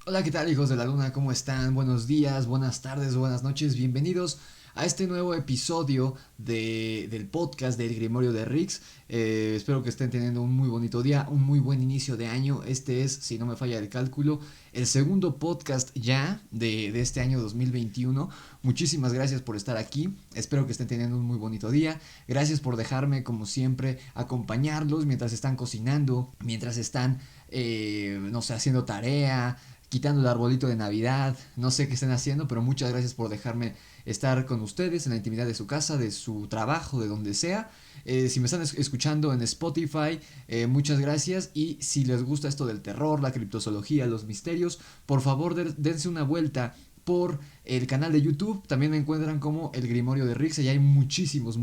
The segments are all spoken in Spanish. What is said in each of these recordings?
Hola, ¿qué tal, hijos de la luna? ¿Cómo están? Buenos días, buenas tardes, buenas noches. Bienvenidos a este nuevo episodio del podcast del Grimorio de Rix. Espero que estén teniendo un muy bonito día, un muy buen inicio de año. Este es, si no me falla el cálculo, el segundo podcast ya de este año 2021. Muchísimas gracias por estar aquí. Espero que estén teniendo un muy bonito día. Gracias por dejarme, como siempre, acompañarlos mientras están cocinando, mientras están, no sé, haciendo tarea, quitando el arbolito de Navidad, no sé qué estén haciendo, pero muchas gracias por dejarme estar con ustedes en la intimidad de su casa, de su trabajo, de donde sea. Si me están escuchando en Spotify, muchas gracias. Y si les gusta esto del terror, la criptozoología, los misterios, por favor dense una vuelta por el canal de YouTube. También me encuentran como El Grimorio de Rix. Allá hay muchísimos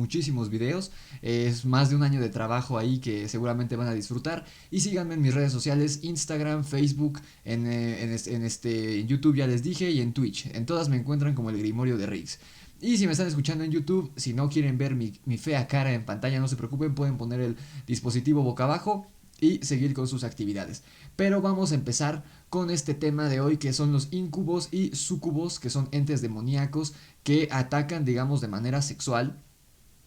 videos. Es más de un año de trabajo ahí que seguramente van a disfrutar. Y síganme en mis redes sociales: Instagram, Facebook, en YouTube ya les dije, y en Twitch. En todas me encuentran como El Grimorio de Rix. Y si me están escuchando en YouTube, si no quieren ver mi fea cara en pantalla, no se preocupen, pueden poner el dispositivo boca abajo y seguir con sus actividades. Pero vamos a empezar con este tema de hoy, que son los incubos y sucubos, que son entes demoníacos que atacan, digamos, de manera sexual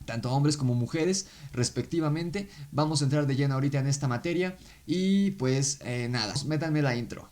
tanto a hombres como mujeres respectivamente. Vamos a entrar de lleno ahorita en esta materia y pues nada, métanme la intro.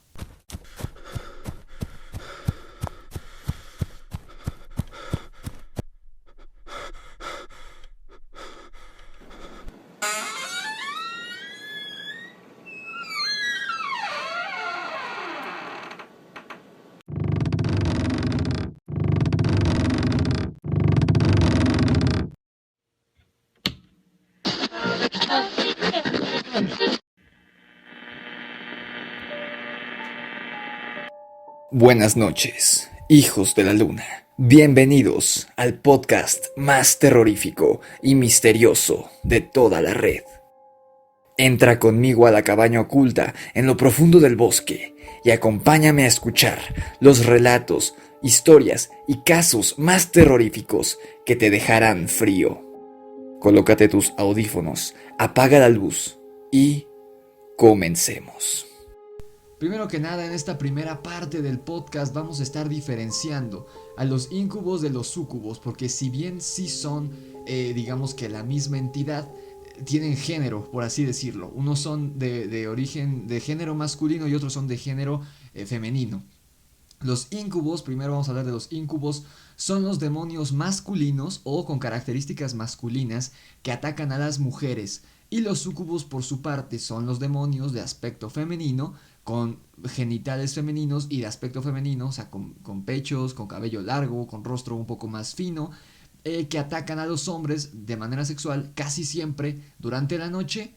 Buenas noches, hijos de la luna. Bienvenidos al podcast más terrorífico y misterioso de toda la red. Entra conmigo a la cabaña oculta en lo profundo del bosque y acompáñame a escuchar los relatos, historias y casos más terroríficos que te dejarán frío. Colócate tus audífonos, apaga la luz y comencemos. Primero que nada, en esta primera parte del podcast vamos a estar diferenciando a los incubos de los sucubos, porque si bien sí son, digamos que la misma entidad, tienen género, por así decirlo. Unos son de origen de género masculino y otros son de género femenino. Los incubos, primero vamos a hablar de los incubos, son los demonios masculinos o con características masculinas que atacan a las mujeres. Y los sucubos, por su parte, son los demonios de aspecto femenino, con genitales femeninos y de aspecto femenino, o sea, con pechos, con cabello largo, con rostro un poco más fino, que atacan a los hombres de manera sexual casi siempre durante la noche,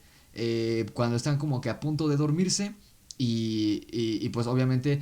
cuando están como que a punto de dormirse. Y pues obviamente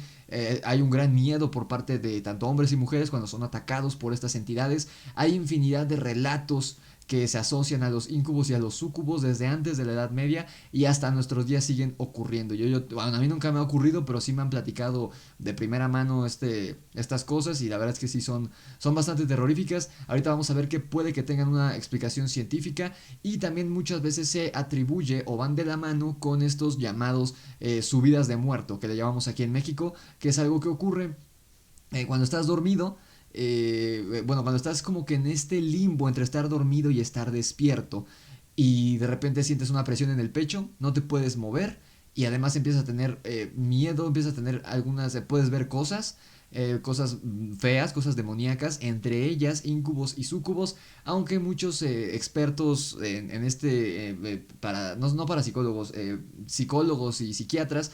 hay un gran miedo por parte de tanto hombres y mujeres cuando son atacados por estas entidades. Hay infinidad de relatos que se asocian a los incubos y a los sucubos desde antes de la Edad Media y hasta nuestros días siguen ocurriendo. Bueno, a mí nunca me ha ocurrido, pero sí me han platicado de primera mano estas cosas, y la verdad es que sí son bastante terroríficas. Ahorita vamos a ver que puede que tengan una explicación científica, y también muchas veces se atribuye o van de la mano con estos llamados subidas de muerto, que le llamamos aquí en México, que es algo que ocurre cuando estás dormido. Bueno, cuando estás como que en este limbo entre estar dormido y estar despierto, y de repente sientes una presión en el pecho, no te puedes mover, y además empiezas a tener miedo, empiezas a tener algunas, puedes ver cosas, cosas feas, cosas demoníacas, entre ellas incubos y sucubos, aunque muchos expertos en este, no para psicólogos, psicólogos y psiquiatras,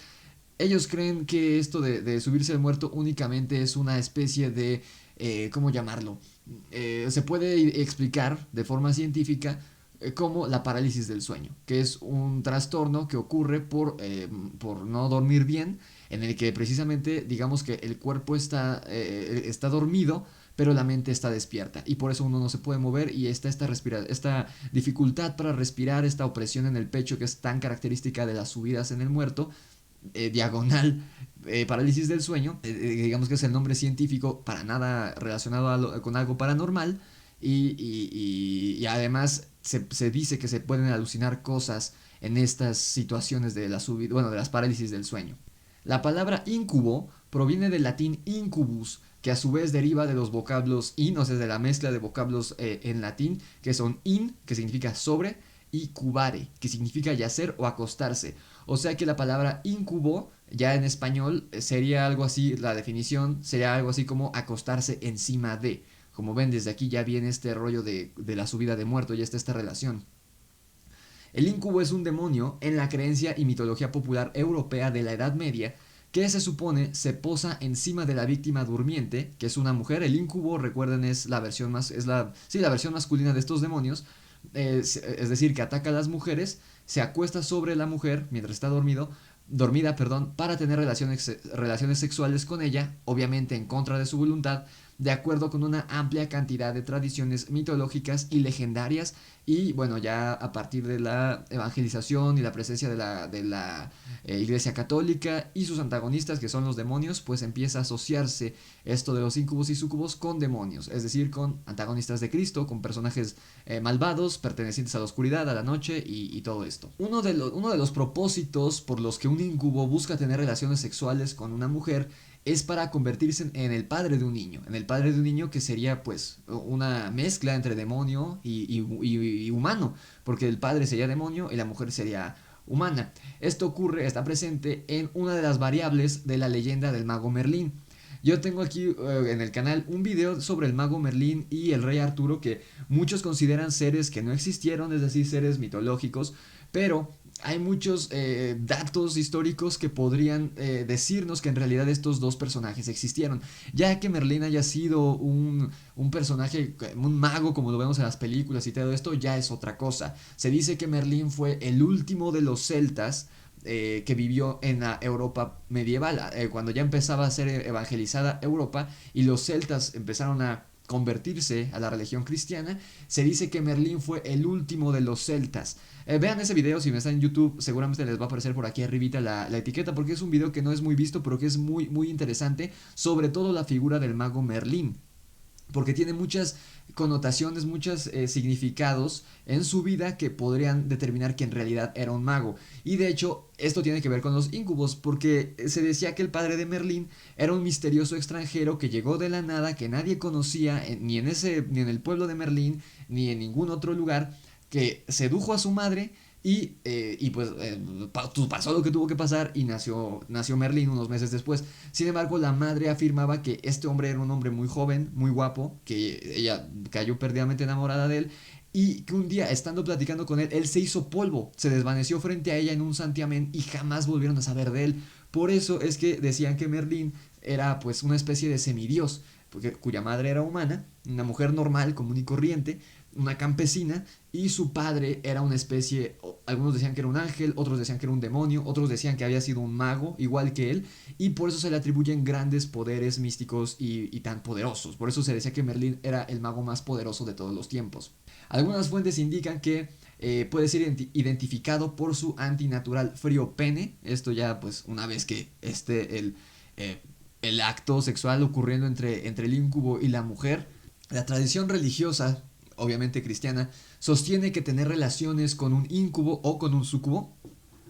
ellos creen que esto de subirse al muerto únicamente es una especie de, ¿cómo llamarlo? Se puede explicar de forma científica como la parálisis del sueño, que es un trastorno que ocurre por no dormir bien, en el que precisamente digamos que el cuerpo está dormido, pero la mente está despierta, y por eso uno no se puede mover, y está esta dificultad para respirar, esta opresión en el pecho que es tan característica de las subidas en el muerto, diagonal parálisis del sueño, digamos que es el nombre científico, para nada relacionado con algo paranormal, y además se dice que se pueden alucinar cosas en estas situaciones de la subida, bueno, de las parálisis del sueño. La palabra incubo proviene del latín incubus, que a su vez deriva de los vocablos in, o sea, de la mezcla de vocablos en latín, que son in, que significa sobre, y cubare, que significa yacer o acostarse. O sea que la palabra incubo, ya en español, sería algo así, la definición sería algo así como acostarse encima de. Como ven, desde aquí ya viene este rollo de la subida de muerto, ya está esta relación. El incubo es un demonio en la creencia y mitología popular europea de la Edad Media que se supone se posa encima de la víctima durmiente, que es una mujer. El incubo, recuerden, es la versión más, es la, sí, la versión masculina de estos demonios, es decir, que ataca a las mujeres, se acuesta sobre la mujer mientras está dormida, perdón, para tener relaciones sexuales con ella, obviamente en contra de su voluntad, de acuerdo con una amplia cantidad de tradiciones mitológicas y legendarias. Y bueno, ya a partir de la evangelización y la presencia de la Iglesia Católica y sus antagonistas, que son los demonios, pues empieza a asociarse esto de los incubos y sucubos con demonios, es decir, con antagonistas de Cristo, con personajes malvados, pertenecientes a la oscuridad, a la noche y todo esto. Uno de los propósitos por los que un incubo busca tener relaciones sexuales con una mujer es para convertirse en el padre de un niño, en el padre de un niño que sería pues una mezcla entre demonio y humano, porque el padre sería demonio y la mujer sería humana. Esto ocurre, está presente en una de las variables de la leyenda del mago Merlín. Yo tengo aquí en el canal un video sobre el mago Merlín y el rey Arturo que muchos consideran seres que no existieron, es decir, seres mitológicos, pero hay muchos datos históricos que podrían decirnos que en realidad estos dos personajes existieron. Ya que Merlín haya sido un personaje, un mago como lo vemos en las películas y todo esto, ya es otra cosa. Se dice que Merlín fue el último de los celtas que vivió en la Europa medieval, cuando ya empezaba a ser evangelizada Europa y los celtas empezaron a convertirse a la religión cristiana. Se dice que Merlín fue el último de los celtas. Vean ese video, si me están en YouTube seguramente les va a aparecer por aquí arribita la etiqueta, porque es un video que no es muy visto pero que es muy, muy interesante, sobre todo la figura del mago Merlín, porque tiene muchas connotaciones, muchos significados en su vida que podrían determinar que en realidad era un mago. Y de hecho esto tiene que ver con los incubos, porque se decía que el padre de Merlín era un misterioso extranjero que llegó de la nada, que nadie conocía ni ni en el pueblo de Merlín ni en ningún otro lugar, que sedujo a su madre y pues pasó lo que tuvo que pasar y nació Merlín unos meses después. Sin embargo, la madre afirmaba que este hombre era un hombre muy joven, muy guapo, que ella cayó perdidamente enamorada de él y que un día, estando platicando con él, él se hizo polvo, se desvaneció frente a ella en un santiamén y jamás volvieron a saber de él. Por eso es que decían que Merlín era pues una especie de semidios, porque, cuya madre era humana, una mujer normal, común y corriente, una campesina, y su padre era una especie, algunos decían que era un ángel, otros decían que era un demonio, otros decían que había sido un mago, igual que él, y por eso se le atribuyen grandes poderes místicos y tan poderosos. Por eso se decía que Merlín era el mago más poderoso de todos los tiempos. Algunas fuentes indican que puede ser identificado por su antinatural frío pene. Esto ya pues una vez que el acto sexual ocurriendo entre el incubo y la mujer. La tradición religiosa, obviamente cristiana, sostiene que tener relaciones con un incubo o con un sucubo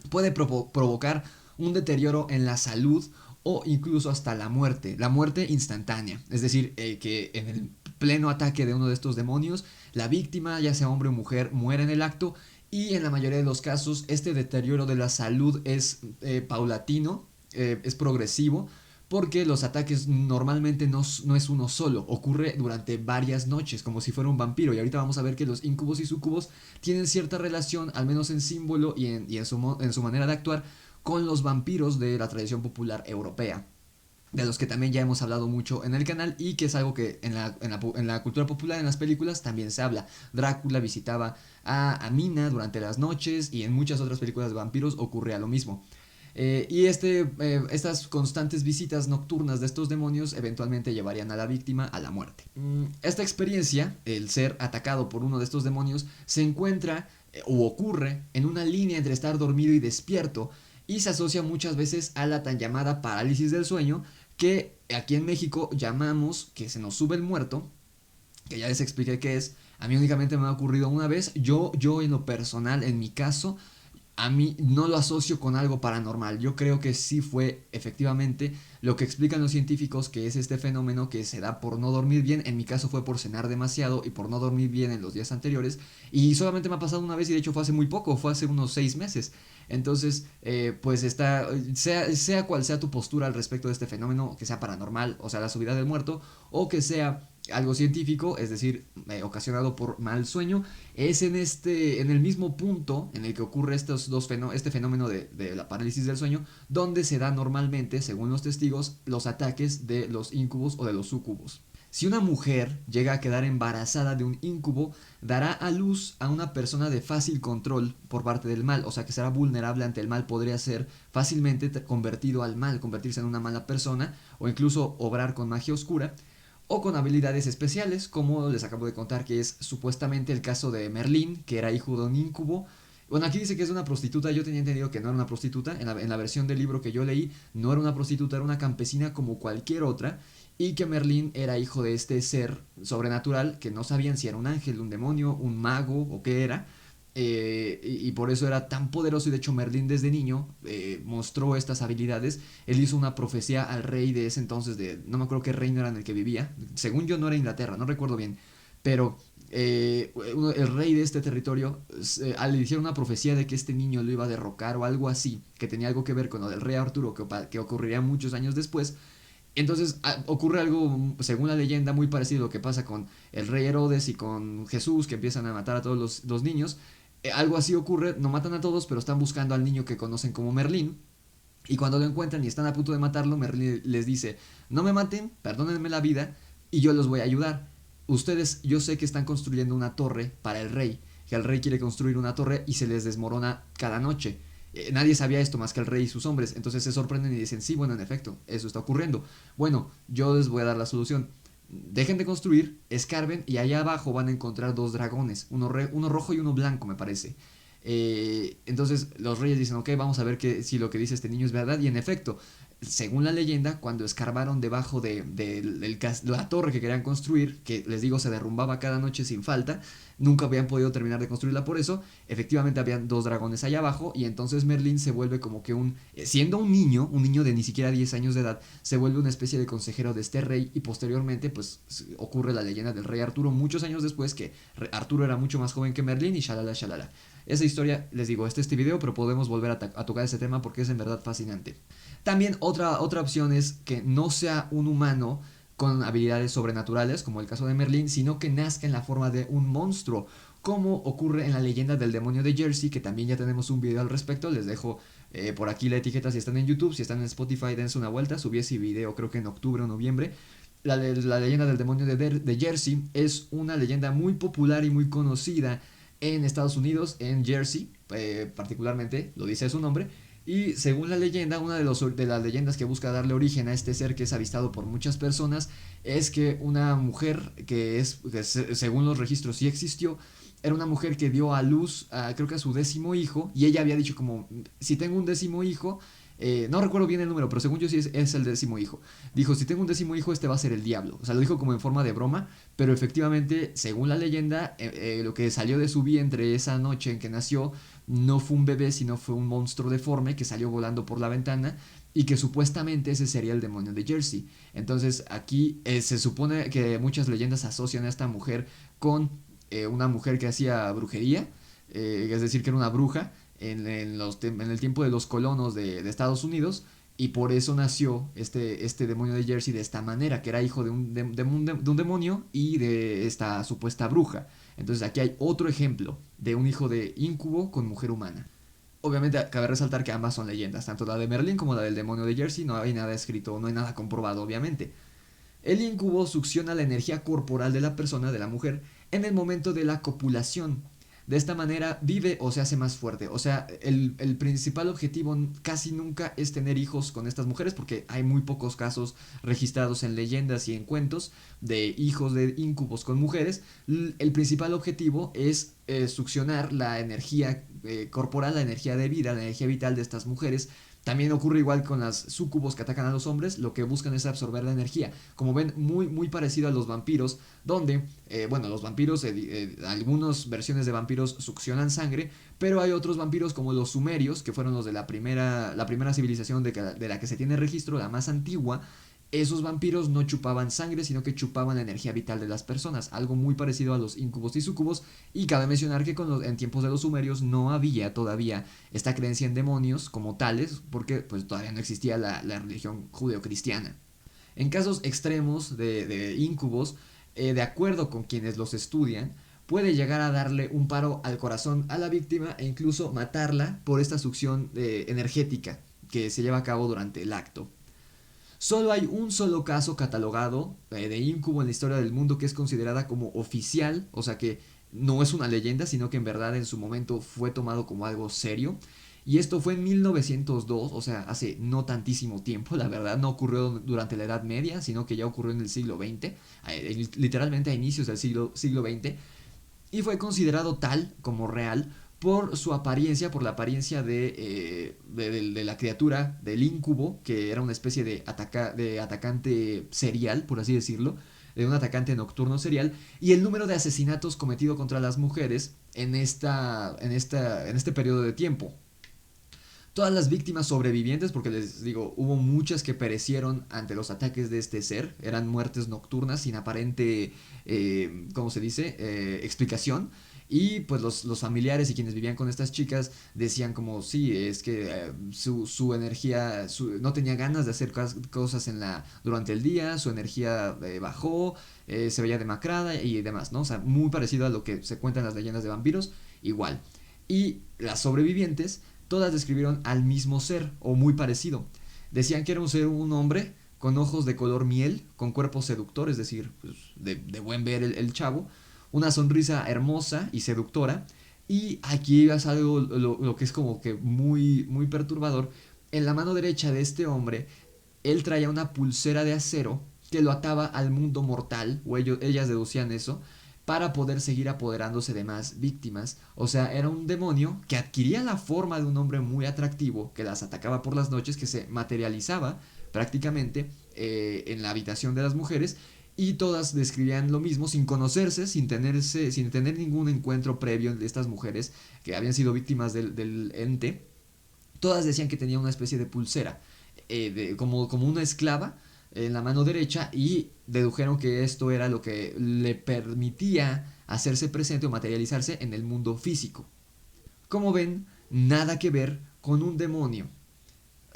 puede provocar un deterioro en la salud o incluso hasta la muerte instantánea. Es decir, que en el pleno ataque de uno de estos demonios, la víctima, ya sea hombre o mujer, muere en el acto y en la mayoría de los casos este deterioro de la salud es paulatino, es progresivo, porque los ataques normalmente no es uno solo, ocurre durante varias noches, como si fuera un vampiro. Y ahorita vamos a ver que los incubos y sucubos tienen cierta relación, al menos en símbolo y en su manera de actuar, con los vampiros de la tradición popular europea, de los que también ya hemos hablado mucho en el canal y que es algo que en la cultura popular, en las películas, también se habla. Drácula visitaba a Mina durante las noches y en muchas otras películas de vampiros ocurría lo mismo. Estas constantes visitas nocturnas de estos demonios eventualmente llevarían a la víctima a la muerte. Esta experiencia, el ser atacado por uno de estos demonios, se encuentra o ocurre en una línea entre estar dormido y despierto y se asocia muchas veces a la tan llamada parálisis del sueño, que aquí en México llamamos que se nos sube el muerto, que ya les expliqué qué es. A mí únicamente me ha ocurrido una vez. Yo en lo personal, en mi caso, a mí no lo asocio con algo paranormal. Yo creo que sí fue efectivamente lo que explican los científicos, que es este fenómeno que se da por no dormir bien. En mi caso fue por cenar demasiado y por no dormir bien en los días anteriores. Y solamente me ha pasado una vez y de hecho fue hace muy poco, fue hace unos 6 meses. Entonces, pues está, sea cual sea tu postura al respecto de este fenómeno, que sea paranormal, o sea, la subida del muerto, o que sea algo científico, es decir, ocasionado por mal sueño, es en el mismo punto en el que ocurre este fenómeno de la parálisis del sueño, donde se da normalmente, según los testigos, los ataques de los incubos o de los sucubos. Si una mujer llega a quedar embarazada de un incubo, dará a luz a una persona de fácil control por parte del mal, o sea que será vulnerable ante el mal, podría ser fácilmente convertido al mal, convertirse en una mala persona o incluso obrar con magia oscura o con habilidades especiales, como les acabo de contar que es supuestamente el caso de Merlín, que era hijo de un incubo. Bueno, aquí dice que es una prostituta, yo tenía entendido que no era una prostituta, en la versión del libro que yo leí no era una prostituta, era una campesina como cualquier otra, y que Merlín era hijo de este ser sobrenatural que no sabían si era un ángel, un demonio, un mago o qué era, y por eso era tan poderoso. Y de hecho Merlín desde niño mostró estas habilidades. Él hizo una profecía al rey de ese entonces, no me acuerdo qué reino era en el que vivía, según yo no era Inglaterra, no recuerdo bien, pero el rey de este territorio le hicieron una profecía de que este niño lo iba a derrocar o algo así, que tenía algo que ver con lo del rey Arturo, que ocurriría muchos años después. Entonces ocurre algo, según la leyenda, muy parecido a lo que pasa con el rey Herodes y con Jesús, que empiezan a matar a todos los niños. Algo así ocurre, no matan a todos, pero están buscando al niño que conocen como Merlín. Y cuando lo encuentran y están a punto de matarlo, Merlín les dice, no me maten, perdónenme la vida y yo los voy a ayudar. Ustedes, yo sé que están construyendo una torre para el rey, que el rey quiere construir una torre y se les desmorona cada noche. Nadie sabía esto más que el rey y sus hombres, entonces se sorprenden y dicen, sí, bueno, en efecto, eso está ocurriendo. Bueno, yo les voy a dar la solución. Dejen de construir, escarben y allá abajo van a encontrar dos dragones, uno rojo y uno blanco, me parece. Entonces los reyes dicen, ok, vamos a ver si lo que dice este niño es verdad. Y en efecto, según la leyenda, cuando escarbaron debajo de la torre que querían construir, que les digo se derrumbaba cada noche sin falta, nunca habían podido terminar de construirla por eso, efectivamente habían dos dragones allá abajo. Y entonces Merlín se vuelve como que siendo un niño de ni siquiera 10 años de edad, se vuelve una especie de consejero de este rey. Y posteriormente pues ocurre la leyenda del rey Arturo muchos años después, que Arturo era mucho más joven que Merlín y shalala shalala. Esa historia, les digo, este video, pero podemos volver a tocar ese tema porque es en verdad fascinante. También otra opción es que no sea un humano con habilidades sobrenaturales, como el caso de Merlín, sino que nazca en la forma de un monstruo, como ocurre en la leyenda del demonio de Jersey, que también ya tenemos un video al respecto. Les dejo por aquí la etiqueta si están en YouTube, si están en Spotify, dense una vuelta. Subí ese video creo que en octubre o noviembre. La leyenda del demonio de Jersey es una leyenda muy popular y muy conocida en Estados Unidos, en Jersey, particularmente, lo dice su nombre. Y según la leyenda, una de las leyendas que busca darle origen a este ser que es avistado por muchas personas es que una mujer según los registros sí existió, era una mujer que dio a luz creo que a su 10.º hijo, y ella había dicho como, si tengo un 10.º hijo, no recuerdo bien el número, pero según yo sí es el 10.º hijo. Dijo, si tengo un 10.º hijo, este va a ser el diablo. O sea, lo dijo como en forma de broma, pero efectivamente, según la leyenda, lo que salió de su vientre esa noche en que nació no fue un bebé, sino fue un monstruo deforme que salió volando por la ventana, y que supuestamente ese sería el demonio de Jersey. Entonces aquí se supone que muchas leyendas asocian a esta mujer con una mujer que hacía brujería, es decir, que era una bruja en el tiempo de los colonos de Estados Unidos. Y por eso nació este demonio de Jersey de esta manera, que era hijo de un demonio y de esta supuesta bruja. Entonces aquí hay otro ejemplo de un hijo de incubo con mujer humana. Obviamente cabe resaltar que ambas son leyendas, tanto la de Merlín como la del demonio de Jersey. No hay nada escrito, no hay nada comprobado, obviamente. El incubo succiona la energía corporal de la persona, de la mujer, en el momento de la copulación. De esta manera vive o se hace más fuerte. O sea, el principal objetivo casi nunca es tener hijos con estas mujeres, porque hay muy pocos casos registrados en leyendas y en cuentos de hijos de incubos con mujeres. El principal objetivo es succionar la energía corporal, la energía de vida, la energía vital de estas mujeres, También ocurre igual con las súcubos que atacan a los hombres, lo que buscan es absorber la energía. Como ven, muy parecido a los vampiros, donde, bueno, los vampiros, algunas versiones de vampiros succionan sangre, pero hay otros vampiros como los sumerios, que fueron los de la primera civilización de la que se tiene registro, la más antigua. Esos vampiros no chupaban sangre, sino que chupaban la energía vital de las personas, algo muy parecido a los incubos y sucubos. Y cabe mencionar que en tiempos de los sumerios no había todavía esta creencia en demonios como tales, porque pues todavía no existía la religión judeocristiana. En casos extremos de incubos, de acuerdo con quienes los estudian, puede llegar a darle un paro al corazón a la víctima e incluso matarla por esta succión energética que se lleva a cabo durante el acto. Solo hay un solo caso catalogado de incubo en la historia del mundo que es considerada como oficial, o sea que no es una leyenda, sino que en verdad en su momento fue tomado como algo serio. Y esto fue en 1902, o sea, hace no tantísimo tiempo, la verdad, no ocurrió durante la Edad Media, sino que ya ocurrió en el siglo XX, literalmente a inicios del siglo XX, y fue considerado tal como real por su apariencia, por la apariencia de la criatura, del incubo, que era una especie de atacante serial, por así decirlo, de un atacante nocturno serial, y el número de asesinatos cometidos contra las mujeres en este periodo de tiempo. Todas las víctimas sobrevivientes, porque les digo, hubo muchas que perecieron ante los ataques de este ser, eran muertes nocturnas sin aparente, ¿cómo se dice?, explicación. Y pues los familiares y quienes vivían con estas chicas decían como, sí, es que su energía, no tenía ganas de hacer cosas durante el día, su energía bajó, se veía demacrada y demás, ¿no? O sea, muy parecido a lo que se cuenta en las leyendas de vampiros, igual. Y las sobrevivientes todas describieron al mismo ser, o muy parecido. Decían que era un hombre con ojos de color miel, con cuerpo seductor, es decir, pues, de buen ver el chavo, una sonrisa hermosa y seductora. Y aquí es algo lo que es como que muy perturbador. En la mano derecha de este hombre, él traía una pulsera de acero que lo ataba al mundo mortal, o ellas deducían eso, para poder seguir apoderándose de más víctimas. O sea, era un demonio que adquiría la forma de un hombre muy atractivo, que las atacaba por las noches, que se materializaba prácticamente en la habitación de las mujeres, y todas describían lo mismo sin conocerse, sin tener ningún encuentro previo de estas mujeres que habían sido víctimas del ente. Todas decían que tenía una especie de pulsera, como una esclava en la mano derecha, y dedujeron que esto era lo que le permitía hacerse presente o materializarse en el mundo físico. Como ven, nada que ver con un demonio,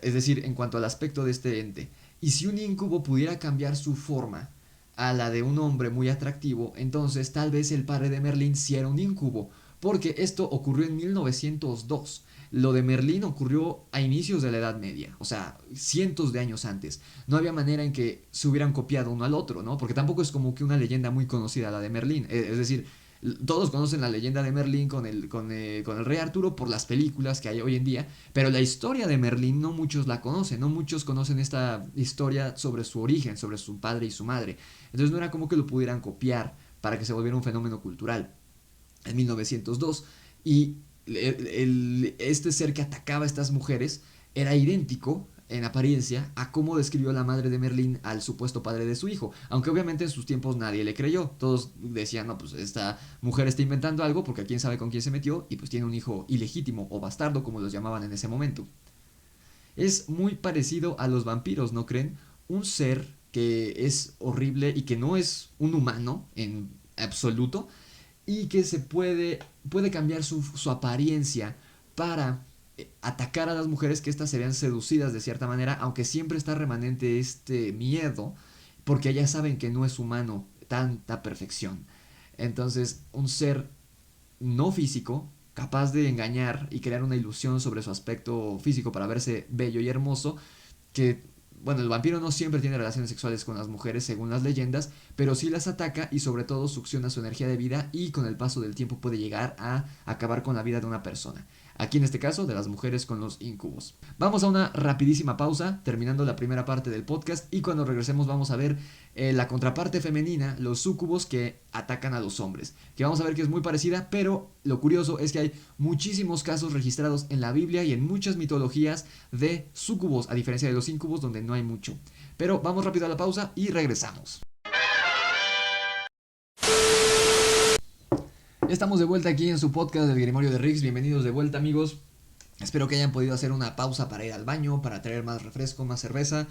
es decir, en cuanto al aspecto de este ente. Y si un incubo pudiera cambiar su forma a la de un hombre muy atractivo, entonces tal vez el padre de Merlín sí era un incubo, porque esto ocurrió en 1902. Lo de Merlín ocurrió a inicios de la Edad Media, o sea, cientos de años antes. No había manera en que se hubieran copiado uno al otro, ¿no? Porque tampoco es como que una leyenda muy conocida la de Merlín. Es decir, todos conocen la leyenda de Merlín con el rey Arturo por las películas que hay hoy en día, pero la historia de Merlín no muchos la conocen, no muchos conocen esta historia sobre su origen, sobre su padre y su madre. Entonces no era como que lo pudieran copiar para que se volviera un fenómeno cultural en 1902. Y este ser que atacaba a estas mujeres era idéntico en apariencia a cómo describió la madre de Merlín al supuesto padre de su hijo, aunque obviamente en sus tiempos nadie le creyó. Todos decían, no, pues esta mujer está inventando algo porque quién sabe con quién se metió y pues tiene un hijo ilegítimo o bastardo, como los llamaban en ese momento. Es muy parecido a los vampiros, ¿no creen? Un ser que es horrible y que no es un humano en absoluto, y que puede cambiar su apariencia para atacar a las mujeres, que éstas se vean seducidas de cierta manera, aunque siempre está remanente este miedo, porque ellas saben que no es humano tanta perfección. Entonces, un ser no físico, capaz de engañar y crear una ilusión sobre su aspecto físico para verse bello y hermoso, que bueno, el vampiro no siempre tiene relaciones sexuales con las mujeres según las leyendas, pero sí las ataca y sobre todo succiona su energía de vida, y con el paso del tiempo puede llegar a acabar con la vida de una persona. Aquí en este caso de las mujeres con los incubos. Vamos a una rapidísima pausa, terminando la primera parte del podcast, y cuando regresemos vamos a ver la contraparte femenina, los súcubos que atacan a los hombres, que vamos a ver que es muy parecida, pero lo curioso es que hay muchísimos casos registrados en la Biblia y en muchas mitologías de súcubos, a diferencia de los incubos donde no hay mucho. Pero vamos rápido a la pausa y regresamos. Estamos de vuelta aquí en su podcast del Grimorio de Riggs. Bienvenidos de vuelta, amigos. Espero que hayan podido hacer una pausa para ir al baño, para traer más refresco, más cerveza,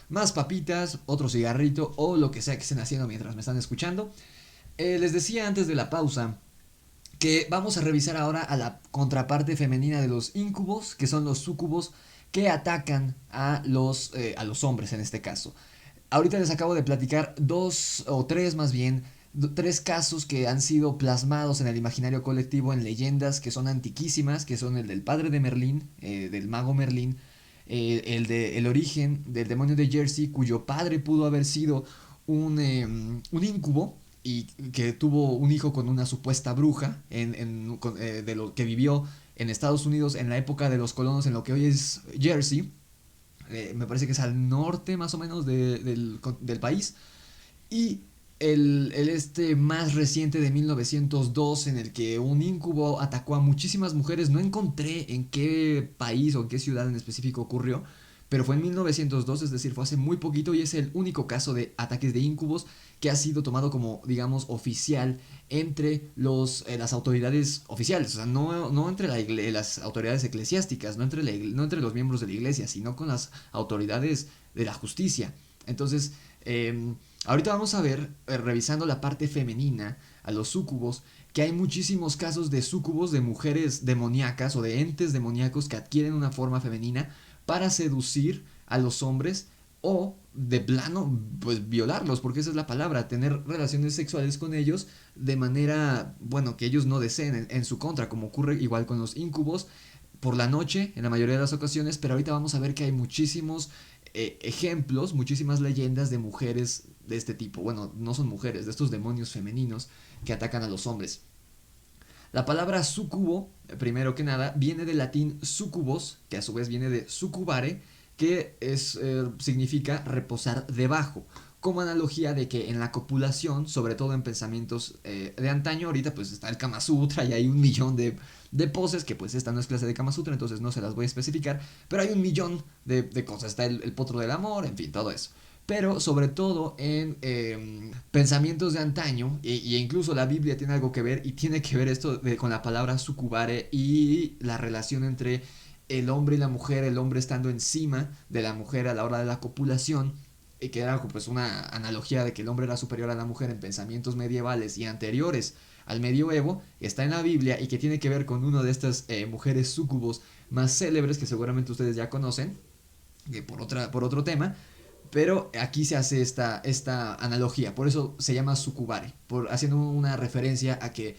más papitas, otro cigarrito o lo que sea que estén haciendo mientras me están escuchando. Les decía antes de la pausa que vamos a revisar ahora a la contraparte femenina de los incubos, que son los súcubos que atacan a los hombres en este caso. Ahorita les acabo de platicar dos o tres más bien, tres casos que han sido plasmados en el imaginario colectivo en leyendas que son antiquísimas, que son el del padre de Merlín, del mago Merlín, el origen del demonio de Jersey, cuyo padre pudo haber sido un incubo y que tuvo un hijo con una supuesta bruja de lo que vivió en Estados Unidos en la época de los colonos en lo que hoy es Jersey. Me parece que es al norte más o menos del país. Y el más reciente de 1902 en el que un incubo atacó a muchísimas mujeres. No encontré en qué país o en qué ciudad en específico ocurrió, pero fue en 1902, es decir, fue hace muy poquito y es el único caso de ataques de incubos que ha sido tomado como, digamos, oficial entre las autoridades oficiales. O sea, no entre las autoridades eclesiásticas, no entre los miembros de la iglesia, sino con las autoridades de la justicia. Entonces, ahorita vamos a ver, revisando la parte femenina, a los súcubos, que hay muchísimos casos de súcubos, de mujeres demoníacas o de entes demoníacos que adquieren una forma femenina para seducir a los hombres o de plano pues violarlos, porque esa es la palabra, tener relaciones sexuales con ellos de manera, bueno, que ellos no deseen en su contra, como ocurre igual con los incubos por la noche en la mayoría de las ocasiones. Pero ahorita vamos a ver que hay muchísimos ejemplos, muchísimas leyendas de mujeres de este tipo. Bueno, no son mujeres, de estos demonios femeninos que atacan a los hombres. La palabra sucubo, primero que nada, viene del latín sucubos, que a su vez viene de sucubare, que significa reposar debajo, como analogía de que en la copulación, sobre todo en pensamientos de antaño, ahorita pues está el Kama Sutra y hay un millón de poses, que pues esta no es clase de Kama Sutra, entonces no se las voy a especificar, pero hay un millón de cosas, está el potro del amor, en fin, todo eso. Pero sobre todo en pensamientos de antaño, y incluso la Biblia tiene algo que ver, y tiene que ver esto con la palabra sucubare y la relación entre el hombre y la mujer, el hombre estando encima de la mujer a la hora de la copulación, y que era pues una analogía de que el hombre era superior a la mujer en pensamientos medievales y anteriores al medioevo, está en la Biblia y que tiene que ver con una de estas mujeres súcubos más célebres que seguramente ustedes ya conocen, que por otro tema. Pero aquí se hace esta analogía, por eso se llama sucubare, haciendo una referencia a que,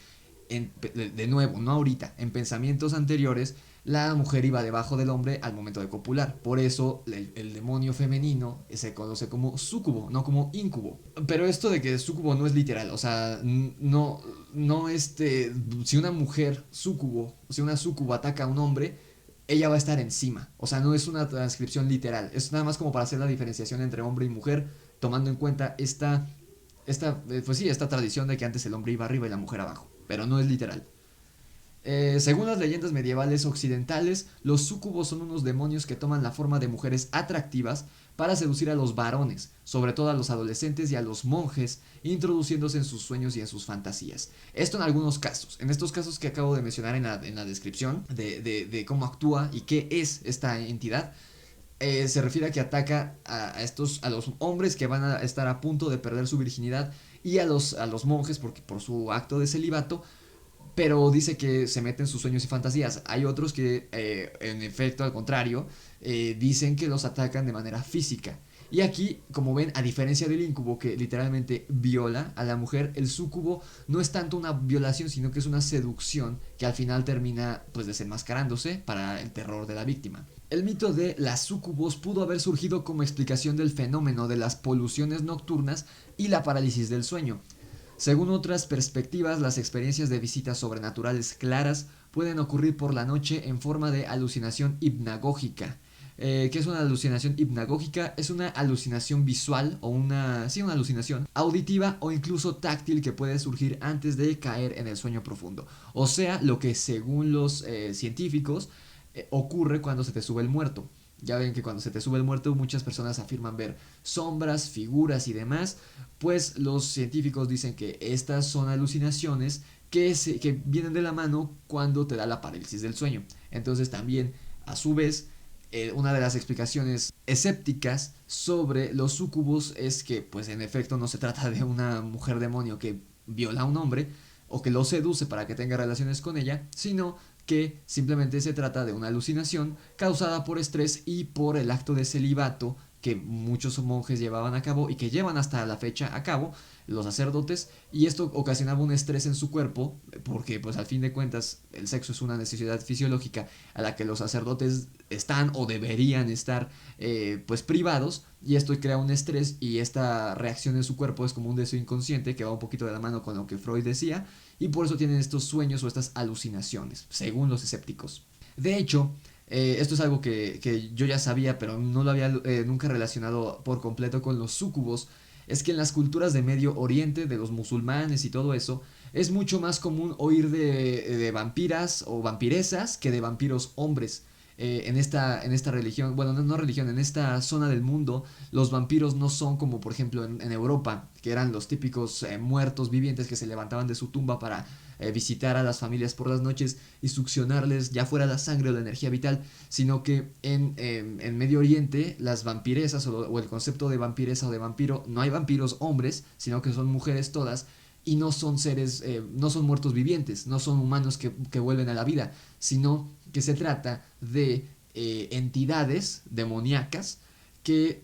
de nuevo, no ahorita, en pensamientos anteriores, la mujer iba debajo del hombre al momento de copular. Por eso el demonio femenino se conoce como súcubo, no como incubo. Pero esto de que súcubo no es literal, o sea, si una mujer súcubo, si una súcubo ataca a un hombre, ella va a estar encima. O sea, no es una transcripción literal. Es nada más como para hacer la diferenciación entre hombre y mujer, tomando en cuenta pues sí, esta tradición de que antes el hombre iba arriba y la mujer abajo. Pero no es literal. Según las leyendas medievales occidentales, los súcubos son unos demonios que toman la forma de mujeres atractivas para seducir a los varones, sobre todo a los adolescentes y a los monjes, introduciéndose en sus sueños y en sus fantasías. Esto en algunos casos. En estos casos que acabo de mencionar en la descripción de cómo actúa y qué es esta entidad, se refiere a que ataca a los hombres que van a estar a punto de perder su virginidad y a los monjes por su acto de celibato, pero dice que se mete en sus sueños y fantasías. Hay otros que, en efecto, al contrario, dicen que los atacan de manera física. Y aquí, como ven, a diferencia del incubo que literalmente viola a la mujer, el súcubo no es tanto una violación, sino que es una seducción que al final termina pues desenmascarándose para el terror de la víctima. El mito de las súcubos pudo haber surgido como explicación del fenómeno de las poluciones nocturnas y la parálisis del sueño. Según otras perspectivas, las experiencias de visitas sobrenaturales claras pueden ocurrir por la noche en forma de alucinación hipnagógica. ¿Qué es una alucinación hipnagógica? Es una alucinación visual o una alucinación auditiva o incluso táctil que puede surgir antes de caer en el sueño profundo. O sea, lo que según los científicos ocurre cuando se te sube el muerto. Ya ven que cuando se te sube el muerto muchas personas afirman ver sombras, figuras y demás. Pues los científicos dicen que estas son alucinaciones que vienen de la mano cuando te da la parálisis del sueño. Entonces también, a su vez, una de las explicaciones escépticas sobre los súcubos es que, pues en efecto, no se trata de una mujer demonio que viola a un hombre o que lo seduce para que tenga relaciones con ella, sino que simplemente se trata de una alucinación causada por estrés y por el acto de celibato que muchos monjes llevaban a cabo y que llevan hasta la fecha a cabo los sacerdotes, y esto ocasionaba un estrés en su cuerpo porque pues al fin de cuentas el sexo es una necesidad fisiológica a la que los sacerdotes están o deberían estar pues privados, y esto crea un estrés y esta reacción en su cuerpo es como un deseo inconsciente que va un poquito de la mano con lo que Freud decía, y por eso tienen estos sueños o estas alucinaciones según los escépticos. De hecho, esto es algo que yo ya sabía, pero no lo había nunca relacionado por completo con los súcubos. Es que en las culturas de Medio Oriente, de los musulmanes y todo eso, es mucho más común oír de vampiras o vampiresas que de vampiros hombres. En esta religión, bueno, no religión, en esta zona del mundo, los vampiros no son como por ejemplo en Europa, que eran los típicos muertos vivientes que se levantaban de su tumba para visitar a las familias por las noches y succionarles ya fuera la sangre o la energía vital, sino que en Medio Oriente las vampiresas o el concepto de vampiresa o de vampiro, no hay vampiros hombres, sino que son mujeres todas, y no son seres, no son muertos vivientes, no son humanos que vuelven a la vida, sino que se trata de entidades demoníacas que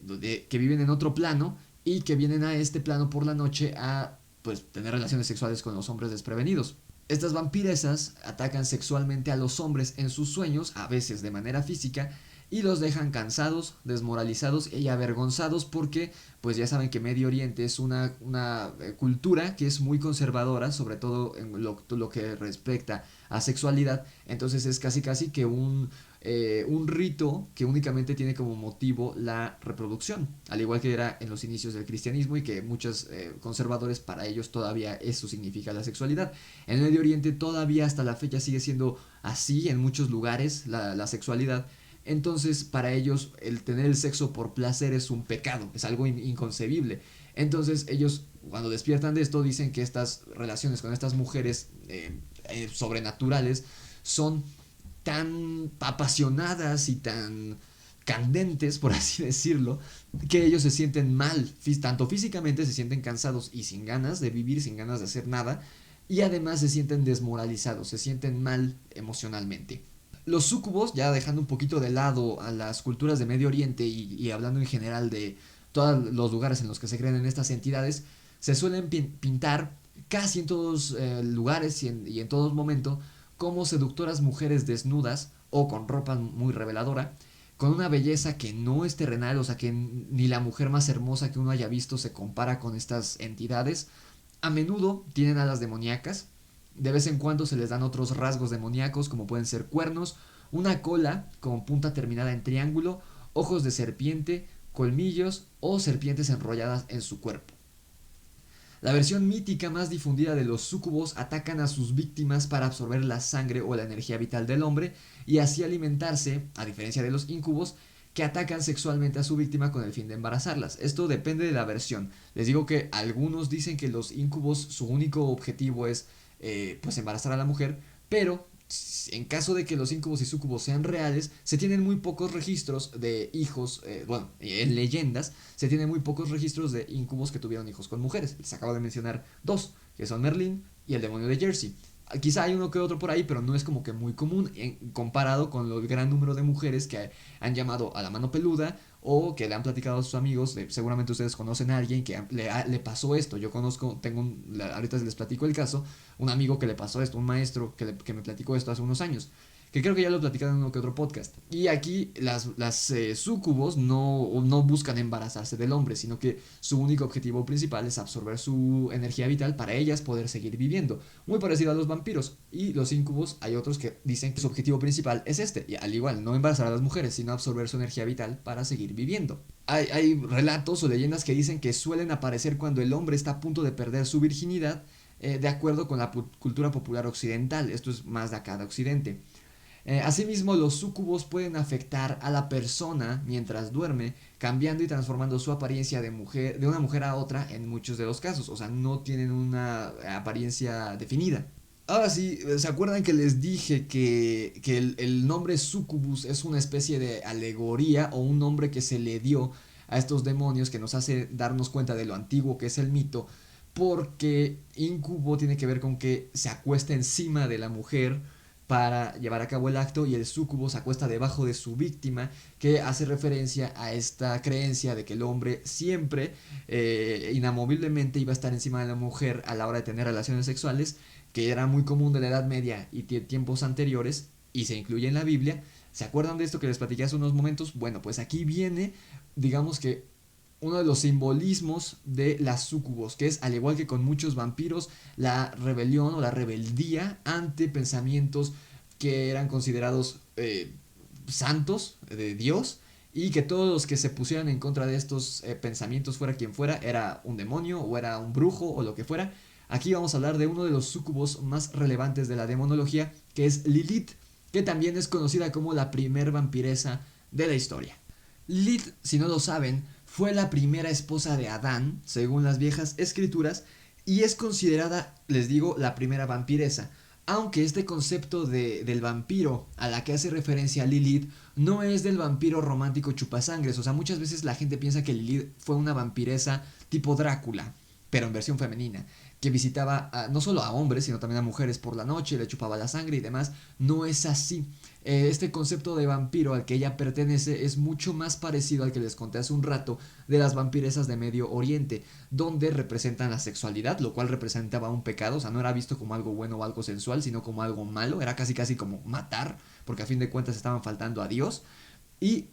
viven en otro plano y que vienen a este plano por la noche a pues tener relaciones sexuales con los hombres desprevenidos. Estas vampiresas atacan sexualmente a los hombres en sus sueños, a veces de manera física, y los dejan cansados, desmoralizados y avergonzados porque pues ya saben que Medio Oriente es una cultura que es muy conservadora, sobre todo en lo que respecta a sexualidad. Entonces es casi casi que un rito que únicamente tiene como motivo la reproducción, al igual que era en los inicios del cristianismo y que muchos conservadores, para ellos todavía eso significa la sexualidad. En Medio Oriente todavía hasta la fecha sigue siendo así en muchos lugares la sexualidad. Entonces para ellos el tener el sexo por placer es un pecado, es algo inconcebible. Entonces ellos cuando despiertan de esto dicen que estas relaciones con estas mujeres sobrenaturales son tan apasionadas y tan candentes, por así decirlo, que ellos se sienten mal, tanto físicamente se sienten cansados y sin ganas de vivir, sin ganas de hacer nada, y además se sienten desmoralizados, se sienten mal emocionalmente. Los súcubos, ya dejando un poquito de lado a las culturas de Medio Oriente y hablando en general de todos los lugares en los que se creen en estas entidades, se suelen pintar casi en todos lugares y en todo momento como seductoras mujeres desnudas o con ropa muy reveladora, con una belleza que no es terrenal, o sea que ni la mujer más hermosa que uno haya visto se compara con estas entidades. A menudo tienen alas demoníacas, de vez en cuando se les dan otros rasgos demoníacos como pueden ser cuernos, una cola con punta terminada en triángulo, ojos de serpiente, colmillos o serpientes enrolladas en su cuerpo. La versión mítica más difundida de los súcubos atacan a sus víctimas para absorber la sangre o la energía vital del hombre y así alimentarse, a diferencia de los incubos, que atacan sexualmente a su víctima con el fin de embarazarlas. Esto depende de la versión. Les digo que algunos dicen que los incubos su único objetivo es pues embarazar a la mujer, pero en caso de que los incubos y súcubos sean reales, se tienen muy pocos registros de hijos, en leyendas, se tienen muy pocos registros de incubos que tuvieron hijos con mujeres. Les acabo de mencionar dos, que son Merlín y el demonio de Jersey. Quizá hay uno que otro por ahí, pero no es como que muy común comparado con el gran número de mujeres que han llamado a la mano peluda o que le han platicado a sus amigos. Seguramente ustedes conocen a alguien que le pasó esto. Yo conozco, ahorita les platico el caso, un amigo que le pasó esto, un maestro que me platicó esto hace unos años, que creo que ya lo platicaron en uno que otro podcast. Y aquí las súcubos no buscan embarazarse del hombre, sino que su único objetivo principal es absorber su energía vital para ellas poder seguir viviendo. Muy parecido a los vampiros. Y los íncubos, hay otros que dicen que su objetivo principal es este, y al igual, no embarazar a las mujeres, sino absorber su energía vital para seguir viviendo. Hay relatos o leyendas que dicen que suelen aparecer cuando el hombre está a punto de perder su virginidad, de acuerdo con la cultura popular occidental. Esto es más de acá de Occidente. Asimismo, los súcubos pueden afectar a la persona mientras duerme, cambiando y transformando su apariencia de una mujer a otra en muchos de los casos. O sea, no tienen una apariencia definida. Ahora sí, ¿se acuerdan que les dije que el nombre sucubus es una especie de alegoría o un nombre que se le dio a estos demonios que nos hace darnos cuenta de lo antiguo que es el mito? Porque incubo tiene que ver con que se acuesta encima de la mujer para llevar a cabo el acto, y el súcubo se acuesta debajo de su víctima, que hace referencia a esta creencia de que el hombre siempre inamoviblemente iba a estar encima de la mujer a la hora de tener relaciones sexuales, que era muy común de la Edad Media y tiempos anteriores, y se incluye en la Biblia. ¿Se acuerdan de esto que les platiqué hace unos momentos? Bueno, pues aquí viene, digamos que uno de los simbolismos de las súcubos, que es, al igual que con muchos vampiros, la rebelión o la rebeldía ante pensamientos que eran considerados santos de Dios, y que todos los que se pusieran en contra de estos pensamientos, fuera quien fuera, era un demonio o era un brujo o lo que fuera. Aquí vamos a hablar de uno de los súcubos más relevantes de la demonología, que es Lilith, que también es conocida como la primer vampiresa de la historia. Lilith, si no lo saben, fue la primera esposa de Adán, según las viejas escrituras, y es considerada, les digo, la primera vampiresa. Aunque este concepto del vampiro a la que hace referencia Lilith no es del vampiro romántico chupasangres. O sea, muchas veces la gente piensa que Lilith fue una vampiresa tipo Drácula, pero en versión femenina, que visitaba no solo a hombres, sino también a mujeres por la noche, le chupaba la sangre y demás. No es así. Este concepto de vampiro al que ella pertenece es mucho más parecido al que les conté hace un rato de las vampiresas de Medio Oriente, donde representan la sexualidad, lo cual representaba un pecado. O sea, no era visto como algo bueno o algo sensual, sino como algo malo. Era casi como matar, porque a fin de cuentas estaban faltando a Dios. Y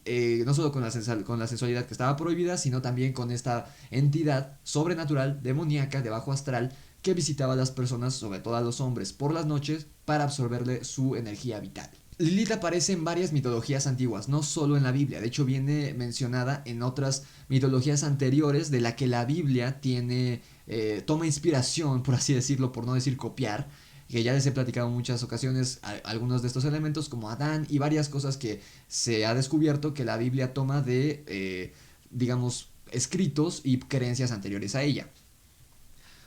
no solo con la sensualidad que estaba prohibida, sino también con esta entidad sobrenatural, demoníaca, de bajo astral, que visitaba a las personas, sobre todo a los hombres, por las noches para absorberle su energía vital. Lilith aparece en varias mitologías antiguas, no solo en la Biblia. De hecho, viene mencionada en otras mitologías anteriores, de la que la Biblia toma inspiración, por así decirlo, por no decir copiar, que ya les he platicado en muchas ocasiones algunos de estos elementos, como Adán y varias cosas que se ha descubierto que la Biblia toma de, digamos, escritos y creencias anteriores a ella.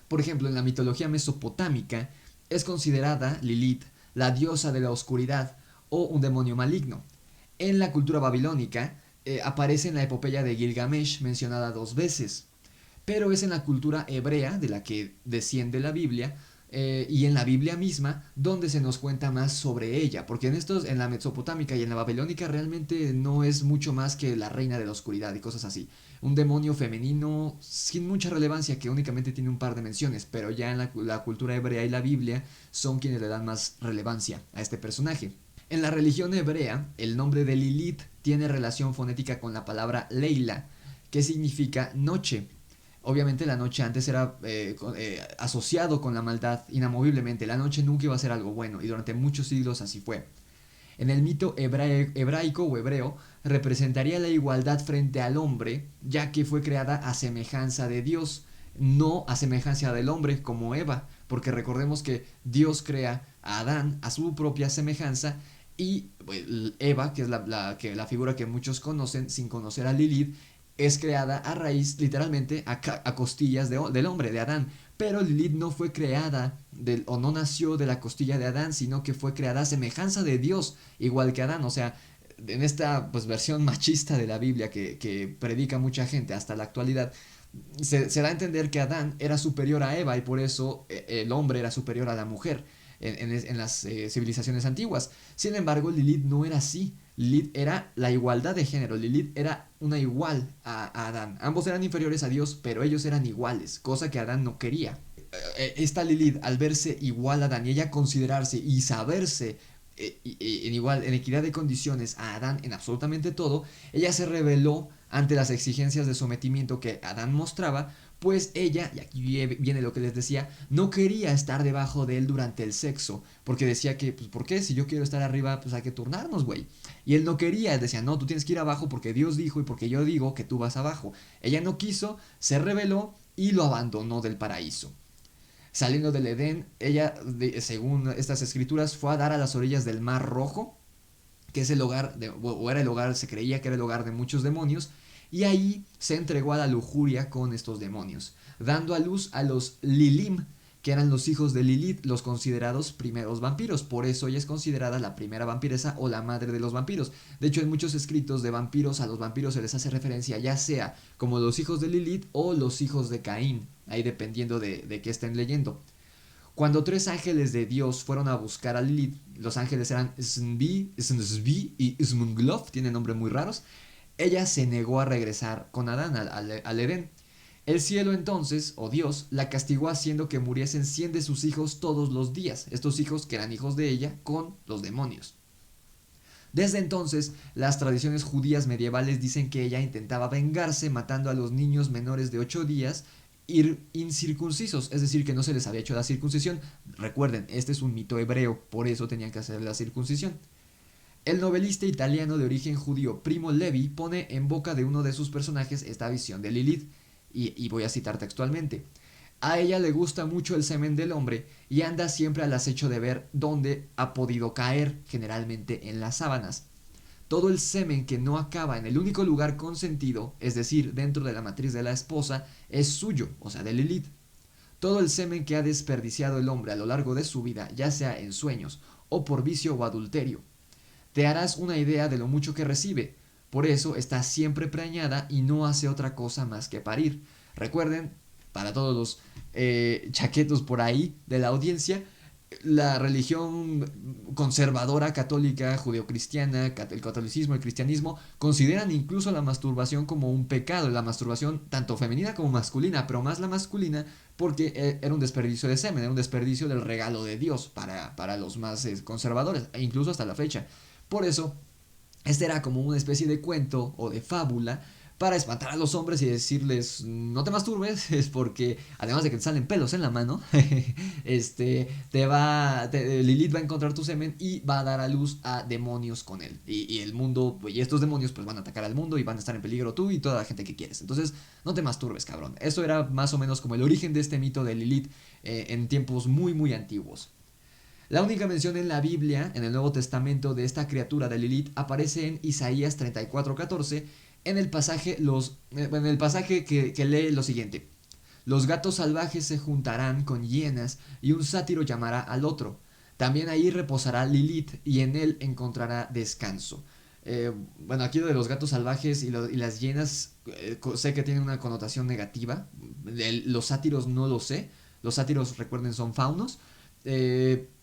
Por ejemplo, en la mitología mesopotámica es considerada Lilith la diosa de la oscuridad o un demonio maligno. En la cultura babilónica aparece en la epopeya de Gilgamesh, mencionada 2 veces, pero es en la cultura hebrea, de la que desciende la Biblia, y en la Biblia misma, donde se nos cuenta más sobre ella, porque en la mesopotámica y en la babilónica realmente no es mucho más que la reina de la oscuridad y cosas así. Un demonio femenino sin mucha relevancia, que únicamente tiene un par de menciones, pero ya en la cultura hebrea y la Biblia son quienes le dan más relevancia a este personaje. En la religión hebrea, el nombre de Lilith tiene relación fonética con la palabra Leila, que significa noche. Obviamente la noche antes era asociado con la maldad inamoviblemente. La noche nunca iba a ser algo bueno, y durante muchos siglos así fue. En el mito hebraico o hebreo representaría la igualdad frente al hombre, ya que fue creada a semejanza de Dios, no a semejanza del hombre como Eva, porque recordemos que Dios crea a Adán a su propia semejanza, y pues, Eva, que es la figura que muchos conocen sin conocer a Lilith, es creada a raíz, literalmente, a costillas del hombre, de Adán. Pero Lilith no fue creada o no nació de la costilla de Adán, sino que fue creada a semejanza de Dios, igual que Adán. O sea, en esta pues, versión machista de la Biblia que predica mucha gente hasta la actualidad, se da a entender que Adán era superior a Eva, y por eso el hombre era superior a la mujer en las civilizaciones antiguas. Sin embargo, Lilith no era así. Lilith era la igualdad de género. Lilith era una igual a Adán. Ambos eran inferiores a Dios, pero ellos eran iguales, cosa que Adán no quería. Esta Lilith, al verse igual a Adán y ella considerarse y saberse en equidad de condiciones a Adán en absolutamente todo, ella se rebeló ante las exigencias de sometimiento que Adán mostraba, pues ella, y aquí viene lo que les decía, no quería estar debajo de él durante el sexo, porque decía que, pues, ¿por qué? Si yo quiero estar arriba, pues hay que turnarnos, güey. Y él no quería, él decía, no, tú tienes que ir abajo porque Dios dijo y porque yo digo que tú vas abajo. Ella no quiso, se rebeló y lo abandonó del paraíso. Saliendo del Edén, ella, según estas escrituras, fue a dar a las orillas del Mar Rojo, que es el hogar, o era el hogar, se creía que era el hogar de muchos demonios, y ahí se entregó a la lujuria con estos demonios, dando a luz a los Lilim, que eran los hijos de Lilith, los considerados primeros vampiros. Por eso ella es considerada la primera vampiresa o la madre de los vampiros. De hecho, en muchos escritos de vampiros, a los vampiros se les hace referencia ya sea como los hijos de Lilith o los hijos de Caín, ahí dependiendo de qué estén leyendo. Cuando tres ángeles de Dios fueron a buscar a Lilith, los ángeles eran Svi y Smunglov, tienen nombres muy raros, ella se negó a regresar con Adán al Edén. El cielo entonces, o Dios, la castigó haciendo que muriesen 100 de sus hijos todos los días, estos hijos que eran hijos de ella, con los demonios. Desde entonces, las tradiciones judías medievales dicen que ella intentaba vengarse matando a los niños menores de 8 días incircuncisos, es decir, que no se les había hecho la circuncisión. Recuerden, este es un mito hebreo, por eso tenían que hacer la circuncisión. El novelista italiano de origen judío Primo Levi pone en boca de uno de sus personajes esta visión de Lilith, y voy a citar textualmente. A ella le gusta mucho el semen del hombre y anda siempre al acecho de ver dónde ha podido caer, generalmente en las sábanas. Todo el semen que no acaba en el único lugar consentido, es decir, dentro de la matriz de la esposa, es suyo, o sea, de Lilith. Todo el semen que ha desperdiciado el hombre a lo largo de su vida, ya sea en sueños o por vicio o adulterio. Te harás una idea de lo mucho que recibe. Por eso está siempre preñada y no hace otra cosa más que parir. Recuerden, para todos los chaquetos por ahí de la audiencia, la religión conservadora católica, judeocristiana, el catolicismo, el cristianismo, consideran incluso la masturbación como un pecado, la masturbación tanto femenina como masculina, pero más la masculina porque era un desperdicio de semen, era un desperdicio del regalo de Dios para los más conservadores, e incluso hasta la fecha. Por eso, este era como una especie de cuento o de fábula para espantar a los hombres y decirles no te masturbes, es porque además de que te salen pelos en la mano, Lilith va a encontrar tu semen y va a dar a luz a demonios con él. Y el mundo, y estos demonios pues van a atacar al mundo y van a estar en peligro tú y toda la gente que quieres. Entonces no te masturbes, cabrón. Eso era más o menos como el origen de este mito de Lilith en tiempos muy muy antiguos. La única mención en la Biblia, en el Nuevo Testamento, de esta criatura de Lilith aparece en Isaías 34:14, en el pasaje, que lee lo siguiente. Los gatos salvajes se juntarán con hienas y un sátiro llamará al otro. También ahí reposará Lilith y en él encontrará descanso. Bueno, aquí lo de los gatos salvajes y las hienas sé que tienen una connotación negativa. Los sátiros no lo sé. Los sátiros, recuerden, son faunos.